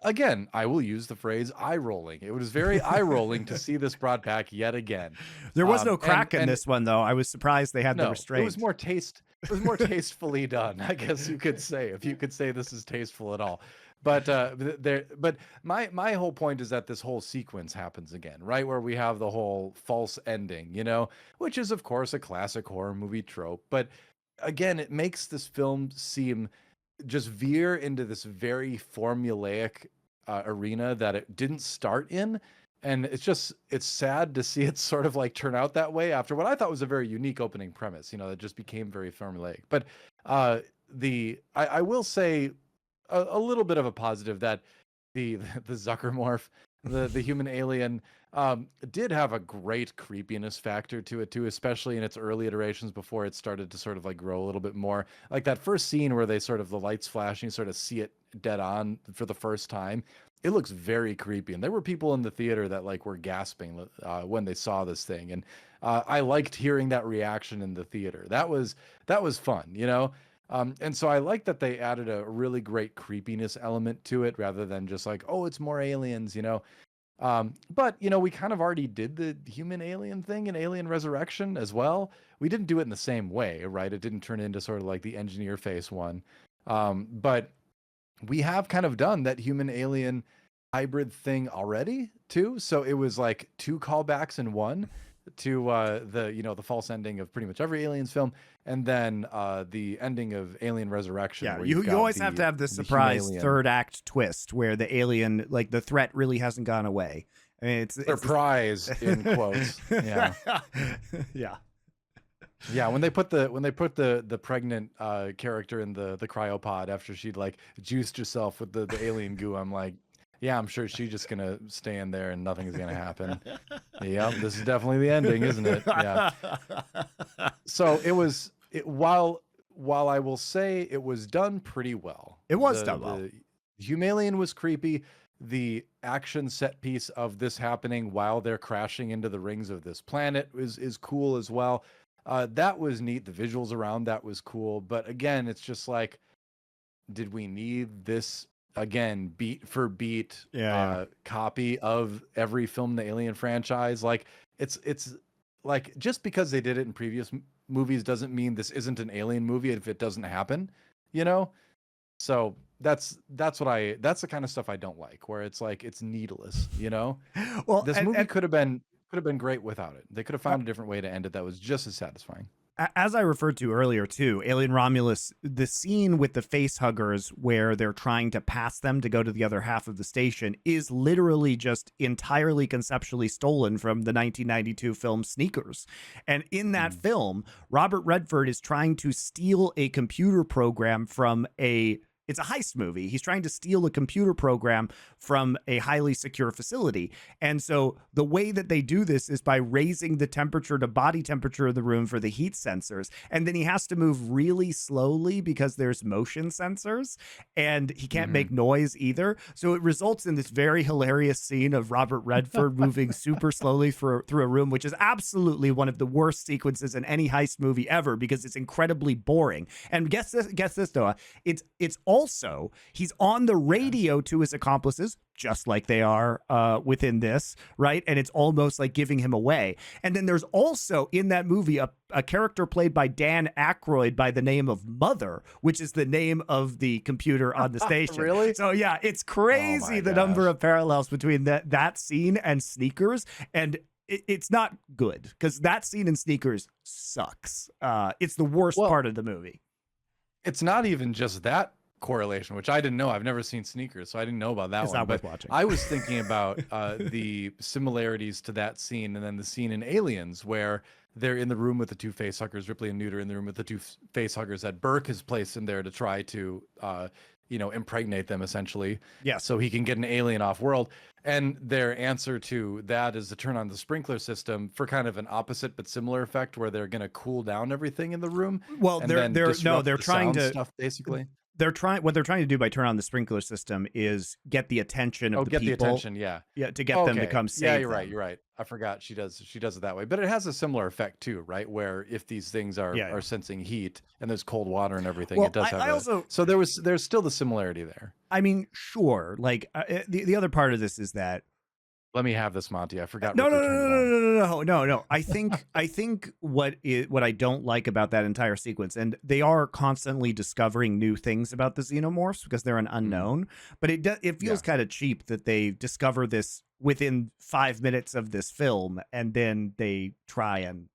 again, I will use the phrase eye rolling. It was very eye rolling to see this brought back yet again. There was no crack in And this one, though. I was surprised they had the no, it restraint. was more it was more tastefully done, I guess you could say, if you could say this is tasteful at all. But but my whole point is that this whole sequence happens again, right? Where we have the whole false ending, you know, which is of course a classic horror movie trope. But again, it makes this film seem just veer into this very formulaic arena that it didn't start in. And it's sad to see it sort of like turn out that way after what I thought was a very unique opening premise, you know, that just became very formulaic. But I will say a little bit of a positive that the Zuckermorph, the human alien, did have a great creepiness factor to it too, especially in its early iterations before it started to sort of like grow a little bit more. Like that first scene where they sort of the lights flashing, sort of see it dead on for the first time. It looks very creepy, and there were people in the theater that like were gasping when they saw this thing, and I liked hearing that reaction in the theater. That was fun, you know. And so I like that they added a really great creepiness element to it rather than just like, oh, it's more aliens, you know. But you know, we kind of already did the human alien thing in Alien Resurrection as well. We didn't do it in the same way, right? It didn't turn into sort of like the engineer face one. But we have kind of done that human alien hybrid thing already too. So it was like two callbacks in one to the, you know, the false ending of pretty much every Aliens film, and then the ending of Alien Resurrection. Yeah, where you always have to have this surprise third act twist where the alien, like the threat, really hasn't gone away. I mean, it's surprise in quotes. Yeah, yeah. Yeah, when they put the pregnant character in the cryopod after she'd like juiced herself with the alien goo, I'm like, yeah, I'm sure she's just gonna stay in there and nothing's gonna happen. Yep, this is definitely the ending, isn't it? Yeah. So while I will say it was done pretty well. It was done well. The Humalian was creepy. The action set piece of this happening while they're crashing into the rings of this planet is cool as well. That was neat. The visuals around that was cool. But again, it's just like, did we need this again beat for beat copy of every film in the Alien franchise? Like it's like, just because they did it in previous movies doesn't mean this isn't an Alien movie if it doesn't happen, you know? So that's the kind of stuff I don't like, where it's like it's needless, you know? Well, this movie could have been great without it. They could have found a different way to end it that was just as satisfying. As I referred to earlier too, Alien Romulus, the scene with the face huggers where they're trying to pass them to go to the other half of the station is literally just entirely conceptually stolen from the 1992 film Sneakers. And in that film, Robert Redford is trying to steal a computer program from it's a heist movie. He's trying to steal a computer program from a highly secure facility. And so the way that they do this is by raising the temperature to body temperature of the room for the heat sensors. And then he has to move really slowly because there's motion sensors, and he can't make noise either. So it results in this very hilarious scene of Robert Redford moving super slowly through a room, which is absolutely one of the worst sequences in any heist movie ever because it's incredibly boring. And guess this, Noah. It's also, he's on the radio to his accomplices, just like they are within this, right? And it's almost like giving him away. And then there's also in that movie a character played by Dan Aykroyd by the name of Mother, which is the name of the computer on the station. Really? So yeah, it's crazy the number of parallels between that scene and Sneakers. And it's not good because that scene in Sneakers sucks. It's the worst part of the movie. It's not even just that correlation, which I didn't know. I've never seen Sneakers, so I didn't know about that it's one. Not worth watching. I was thinking about the similarities to that scene and then the scene in Aliens where they're in the room with the two face huggers, Ripley and Newt are in the room with the two face huggers that Burke has placed in there to try to impregnate them essentially. Yeah. So he can get an alien off world. And their answer to that is to turn on the sprinkler system for kind of an opposite but similar effect where they're going to cool down everything in the room. Well, they're trying to stuff basically. what they're trying to do by turning on the sprinkler system is get the attention of Oh, the get the people. attention, yeah. Yeah, to get them to Okay. come save Yeah, them. you're right. I forgot she does it that way. But it has a similar effect too, right? Where if these things are sensing heat and there's cold water and everything, Well, it does have I also, so there's still the similarity there. I mean, sure. Like the other part of this is that Let me have this, Monty. I forgot. no, Ripley turned it on. no. I think what I don't like about that entire sequence, and they are constantly discovering new things about the xenomorphs because they're an unknown, but it feels kind of cheap that they discover this within 5 minutes of this film, and then they try and,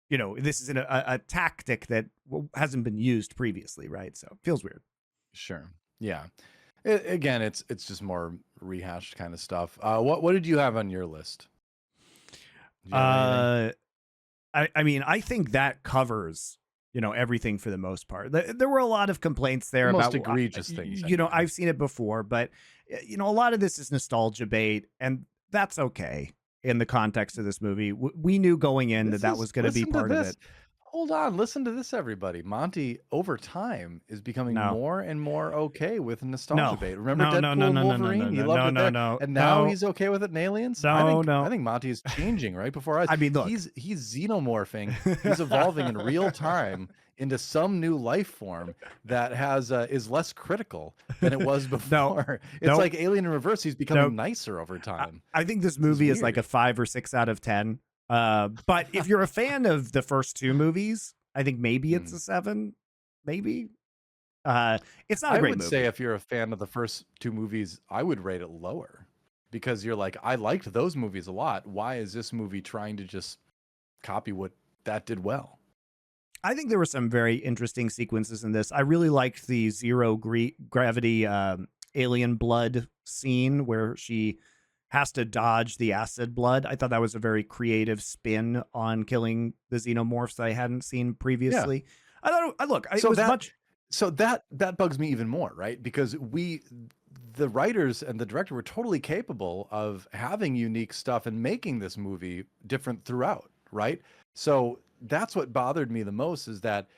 this is a tactic that hasn't been used previously, right? So it feels weird. Sure. Yeah. Again, it's just more rehashed kind of stuff. What did you have on your list? Did you have anything? I mean, I think that covers, everything for the most part. There were a lot of complaints there about most egregious things. I've seen it before, but a lot of this is nostalgia bait, and that's okay in the context of this movie. We knew going in that was going to be part of it. Hold on, listen to this, everybody. Monty, over time, is becoming more and more okay with nostalgia bait. Remember Deadpool and Wolverine? He loved it there. And now he's okay with it in Aliens? I think Monty is changing right before us. I mean, look. He's xenomorphing. He's evolving in real time into some new life form that is less critical than it was before. It's like Alien in reverse. He's becoming nicer over time. I think this movie is like a 5 or 6 out of 10. But if you're a fan of the first 2 movies, I think maybe it's a 7, maybe. It's not a great movie. I would say if you're a fan of the first 2 movies, I would rate it lower, because you're like, I liked those movies a lot. Why is this movie trying to just copy what that did well? I think there were some very interesting sequences in this. I really liked the zero gravity alien blood scene where she has to dodge the acid blood. I thought that was a very creative spin on killing the xenomorphs that I hadn't seen previously. Yeah. So that bugs me even more, right? Because the writers and the director were totally capable of having unique stuff and making this movie different throughout, right? So that's what bothered me the most, is that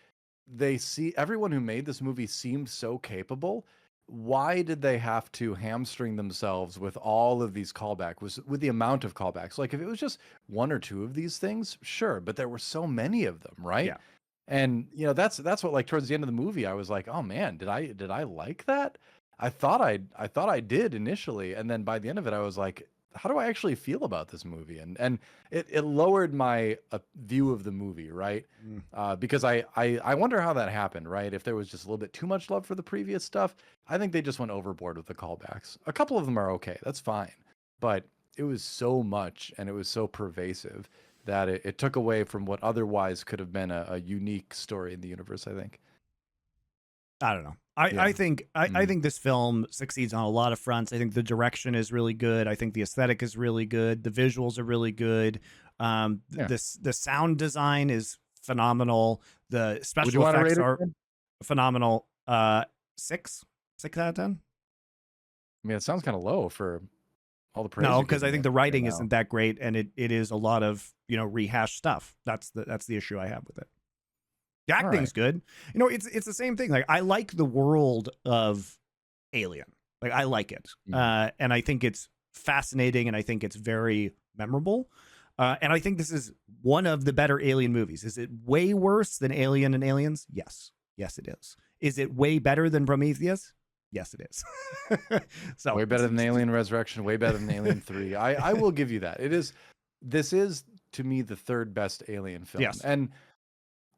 everyone who made this movie seemed so capable. Why did they have to hamstring themselves with all of these callbacks, with the amount of callbacks? Like, if it was just 1 or 2 of these things, sure, but there were so many of them, right? Yeah. And that's what, like, towards the end of the movie, I was like, oh man, did I like that? I thought I did initially, and then by the end of it, I was like, how do I actually feel about this movie? And it lowered my view of the movie, right? Because I wonder how that happened, right? If there was just a little bit too much love for the previous stuff. I think they just went overboard with the callbacks. A couple of them are okay, that's fine, but it was so much and it was so pervasive that it took away from what otherwise could have been a unique story in the universe, I think. I don't know. I think this film succeeds on a lot of fronts. I think the direction is really good. I think the aesthetic is really good. The visuals are really good. The sound design is phenomenal. The special effects are phenomenal. 6 out of 10. I mean, it sounds kind of low for all the praise. No, because I think the writing isn't that great, and it is a lot of rehashed stuff. That's the issue I have with it. The acting's good. It's the same thing. Like, I like the world of Alien. Like, I like it. And I think it's fascinating, and I think it's very memorable. And I think this is one of the better Alien movies. Is it way worse than Alien and Aliens? Yes. Yes, it is. Is it way better than Prometheus? Yes, it is. So way better than Alien Resurrection, way better than Alien 3. I will give you that. This is, to me, the 3rd best Alien film. Yes. And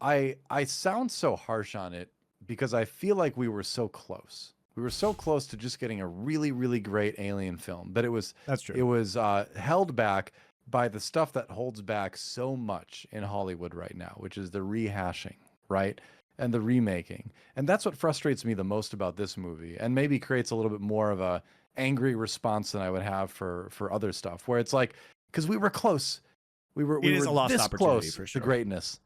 I sound so harsh on it because I feel like we were so close. We were so close to just getting a really, really great Alien film, but that's true. It was held back by the stuff that holds back so much in Hollywood right now, which is the rehashing, right? And the remaking. And that's what frustrates me the most about this movie, and maybe creates a little bit more of a angry response than I would have for other stuff, where it's like, because we were close. We were a lost this opportunity close for sure. to greatness.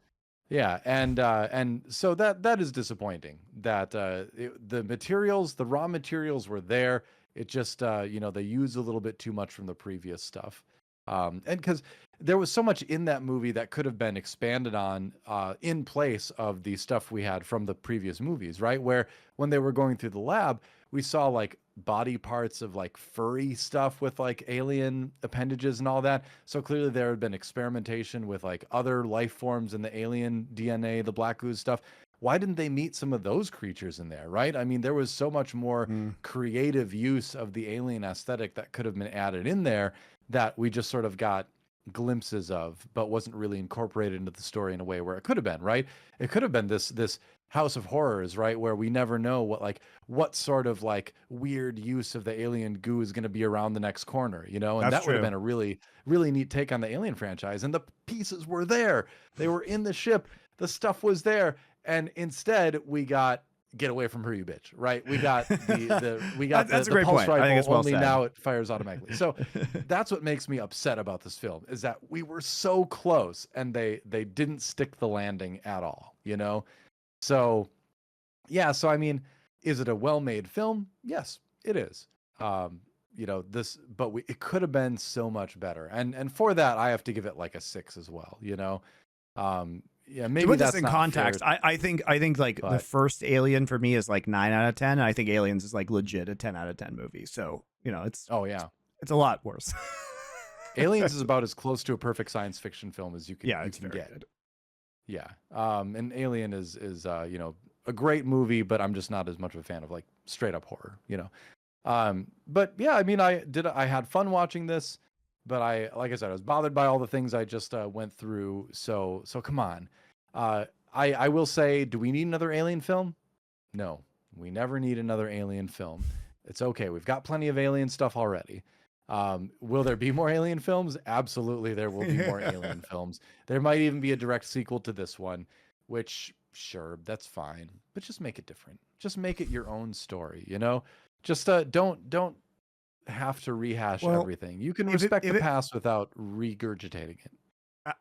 Yeah, and so that is disappointing. That the raw materials were there. It just they use a little bit too much from the previous stuff. And because there was so much in that movie that could have been expanded on in place of the stuff we had from the previous movies, right? Where when they were going through the lab, we saw like body parts of like furry stuff with like alien appendages and all that. So clearly there had been experimentation with like other life forms in the alien DNA, the black ooze stuff. Why didn't they meet some of those creatures in there, right? I mean, there was so much more creative use of the alien aesthetic that could have been added in there that we just sort of got glimpses of, but wasn't really incorporated into the story in a way where it could have been, right? It could have been this House of Horrors, right, where we never know what sort of like weird use of the alien goo is going to be around the next corner, you know? And That's that would have true. been a really, really neat take on the Alien franchise. And the pieces were there. They were in the ship. The stuff was there. And instead we got get away from her, you bitch, right? We got That's a the great pulse point. I think rifle, it's well only said. now it fires automatically. So that's what makes me upset about this film, is that we were so close and they didn't stick the landing at all, you know? So yeah, so I mean, is it a well-made film? Yes, it is. You know, it could have been so much better. And for that, I have to give it like a 6 as well, you know? Yeah, maybe to put that's this in not context, fair, I think like the but first Alien for me is like 9 out of 10. And I think Aliens is like legit a 10 out of 10 movie. So, you know, oh yeah. it's a lot worse. Aliens is about as close to a perfect science fiction film as you can Yeah, it's very get. good. Yeah. And Alien is you know, a great movie, but I'm just not as much of a fan of like straight up horror, you know. But yeah, I mean, I had fun watching this, but like I said, I was bothered by all the things I just went through. So come on. I will say, do we need another Alien film? No, we never need another Alien film. It's okay. We've got plenty of Alien stuff already. Will there be more Alien films? Absolutely, there will be more Alien films. There might even be a direct sequel to this one, which, sure, that's fine. But just make it different. Just make it your own story, you know? Just don't have to rehash everything. You can respect the past without regurgitating it.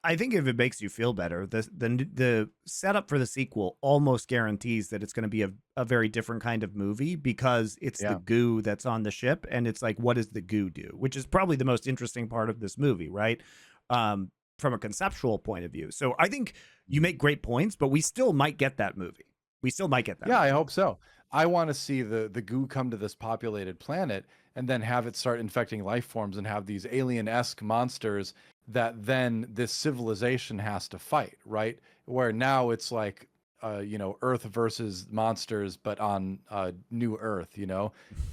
I think if it makes you feel better, the setup for the sequel almost guarantees that it's going to be a very different kind of movie, because it's the goo that's on the ship, and it's like, what does the goo do? Which is probably the most interesting part of this movie, right? From a conceptual point of view. So I think you make great points, but we still might get that movie. We still might get that. Yeah, movie. I hope so. I want to see the goo come to this populated planet and then have it start infecting life forms and have these alien-esque monsters that then this civilization has to fight, right? Where now it's like, you know, Earth versus monsters, but on New Earth, you know?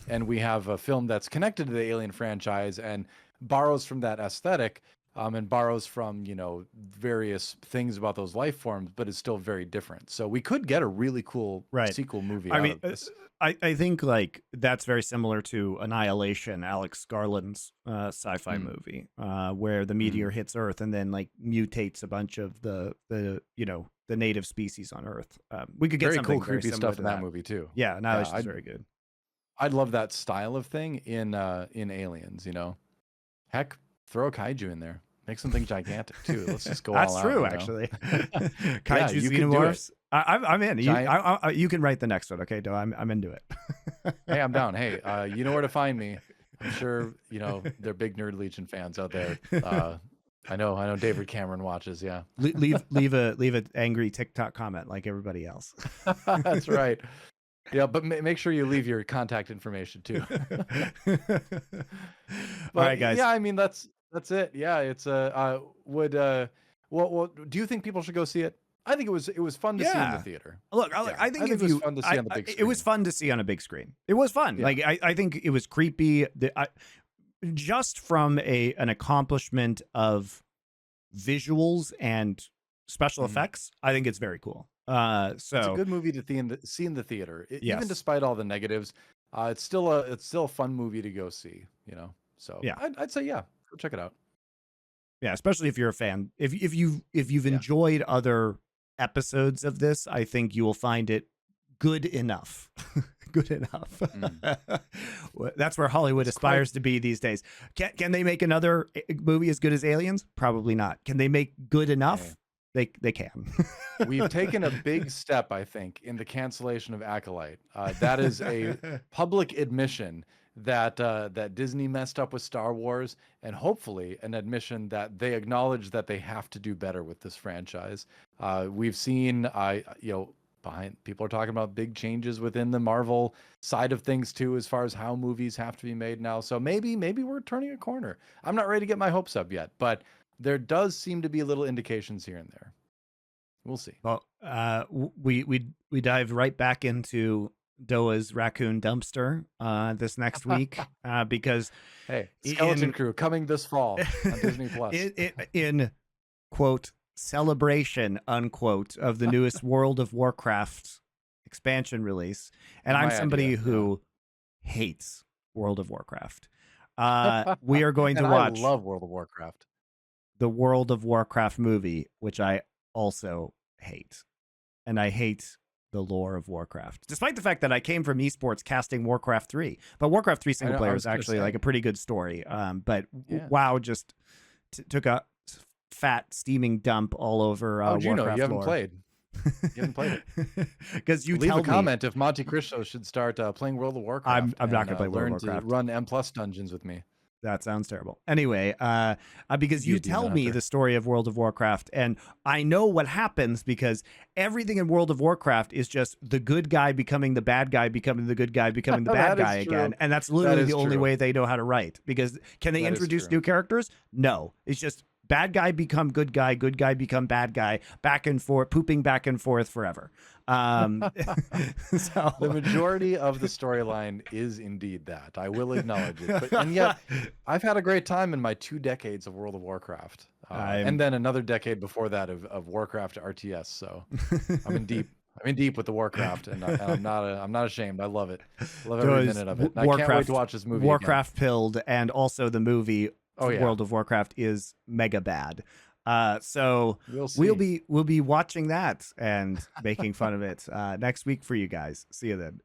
And we have a film that's connected to the Alien franchise and borrows from that aesthetic, and borrows from, you know, various things about those life forms, but is still very different. So we could get a really cool sequel movie out of this. I think like that's very similar to Annihilation, Alex Garland's sci-fi movie, where the meteor hits Earth and then like mutates a bunch of the you know, the native species on Earth. We could get very something cool, creepy very stuff in that that movie too. Yeah, Annihilation is very good. I'd love that style of thing in Aliens, you know. Heck, throw a kaiju in there. Make something gigantic too. Let's just go all out. That's true, actually. Kaiju xenomorphs. I'm in. You can write the next one, okay? I'm into it. Hey, I'm down. Hey, you know where to find me. I'm sure you know they're big Nerd Legion fans out there. I know David Cameron watches. Yeah. leave an angry TikTok comment like everybody else. That's right. Yeah, but make sure you leave your contact information too. But, all right, guys. Yeah, I mean that's it. Yeah, it's well, do you think people should go see it? I think it was fun to see in the theater. Look, I think it was fun to see on the big screen. It was fun to see on a big screen. It was fun. Yeah. Like I think it was creepy. Just from an accomplishment of visuals and special effects, I think it's very cool. So it's a good movie to see in the theater. Even despite all the negatives, it's still a fun movie to go see. You know, so yeah, I'd say go check it out. Yeah, especially if you're a fan. If you've enjoyed other episodes of this, I think you will find it good enough. Good enough. That's where Hollywood aspires to be these days. Can they make another movie as good as Aliens? Probably not. Can they make good enough? They can. We've taken a big step, I think, in the cancellation of Acolyte. That is a public admission that Disney messed up with Star Wars, and hopefully an admission that they acknowledge that they have to do better with this franchise. We've seen, behind people are talking about big changes within the Marvel side of things too, as far as how movies have to be made now. So maybe we're turning a corner. I'm not ready to get my hopes up yet, but there does seem to be little indications here and there. We'll see. Well, we dive right back into Doa's raccoon dumpster this next week because hey, Skeleton Crew coming this fall on Disney Plus. In quote celebration unquote of the newest World of Warcraft expansion release, and I'm somebody who hates World of Warcraft. We are going to watch. I love World of Warcraft. The World of Warcraft movie, which I also hate, and I hate the lore of Warcraft, despite the fact that I came from esports casting Warcraft 3. But Warcraft 3 single player is actually like a pretty good story. But WoW just took a fat steaming dump all over Warcraft. You haven't lore. played. You haven't played it because you leave tell a comment if Monte Cristo should start playing World of Warcraft. I'm not going to play World of Warcraft. To run M+ dungeons with me. That sounds terrible. Anyway, because you tell me the story of World of Warcraft, and I know what happens because everything in World of Warcraft is just the good guy becoming the bad guy, becoming the good guy, becoming the bad guy again. And that's literally the only way they know how to write. Because can they introduce new characters? No. It's just bad guy become good guy become bad guy, back and forth, pooping back and forth forever. So the majority of the storyline is indeed that. I will acknowledge it. And yet, I've had a great time in my 2 decades of World of Warcraft, and then another decade before that of Warcraft RTS. So I'm in deep. I'm in deep with the Warcraft, and I'm not ashamed. I love it. Love every minute of it. I can't wait to watch this movie. Warcraft again. Pilled, and also the movie. World of Warcraft is mega bad. So we'll be watching that and making fun of it next week for you guys. See you then.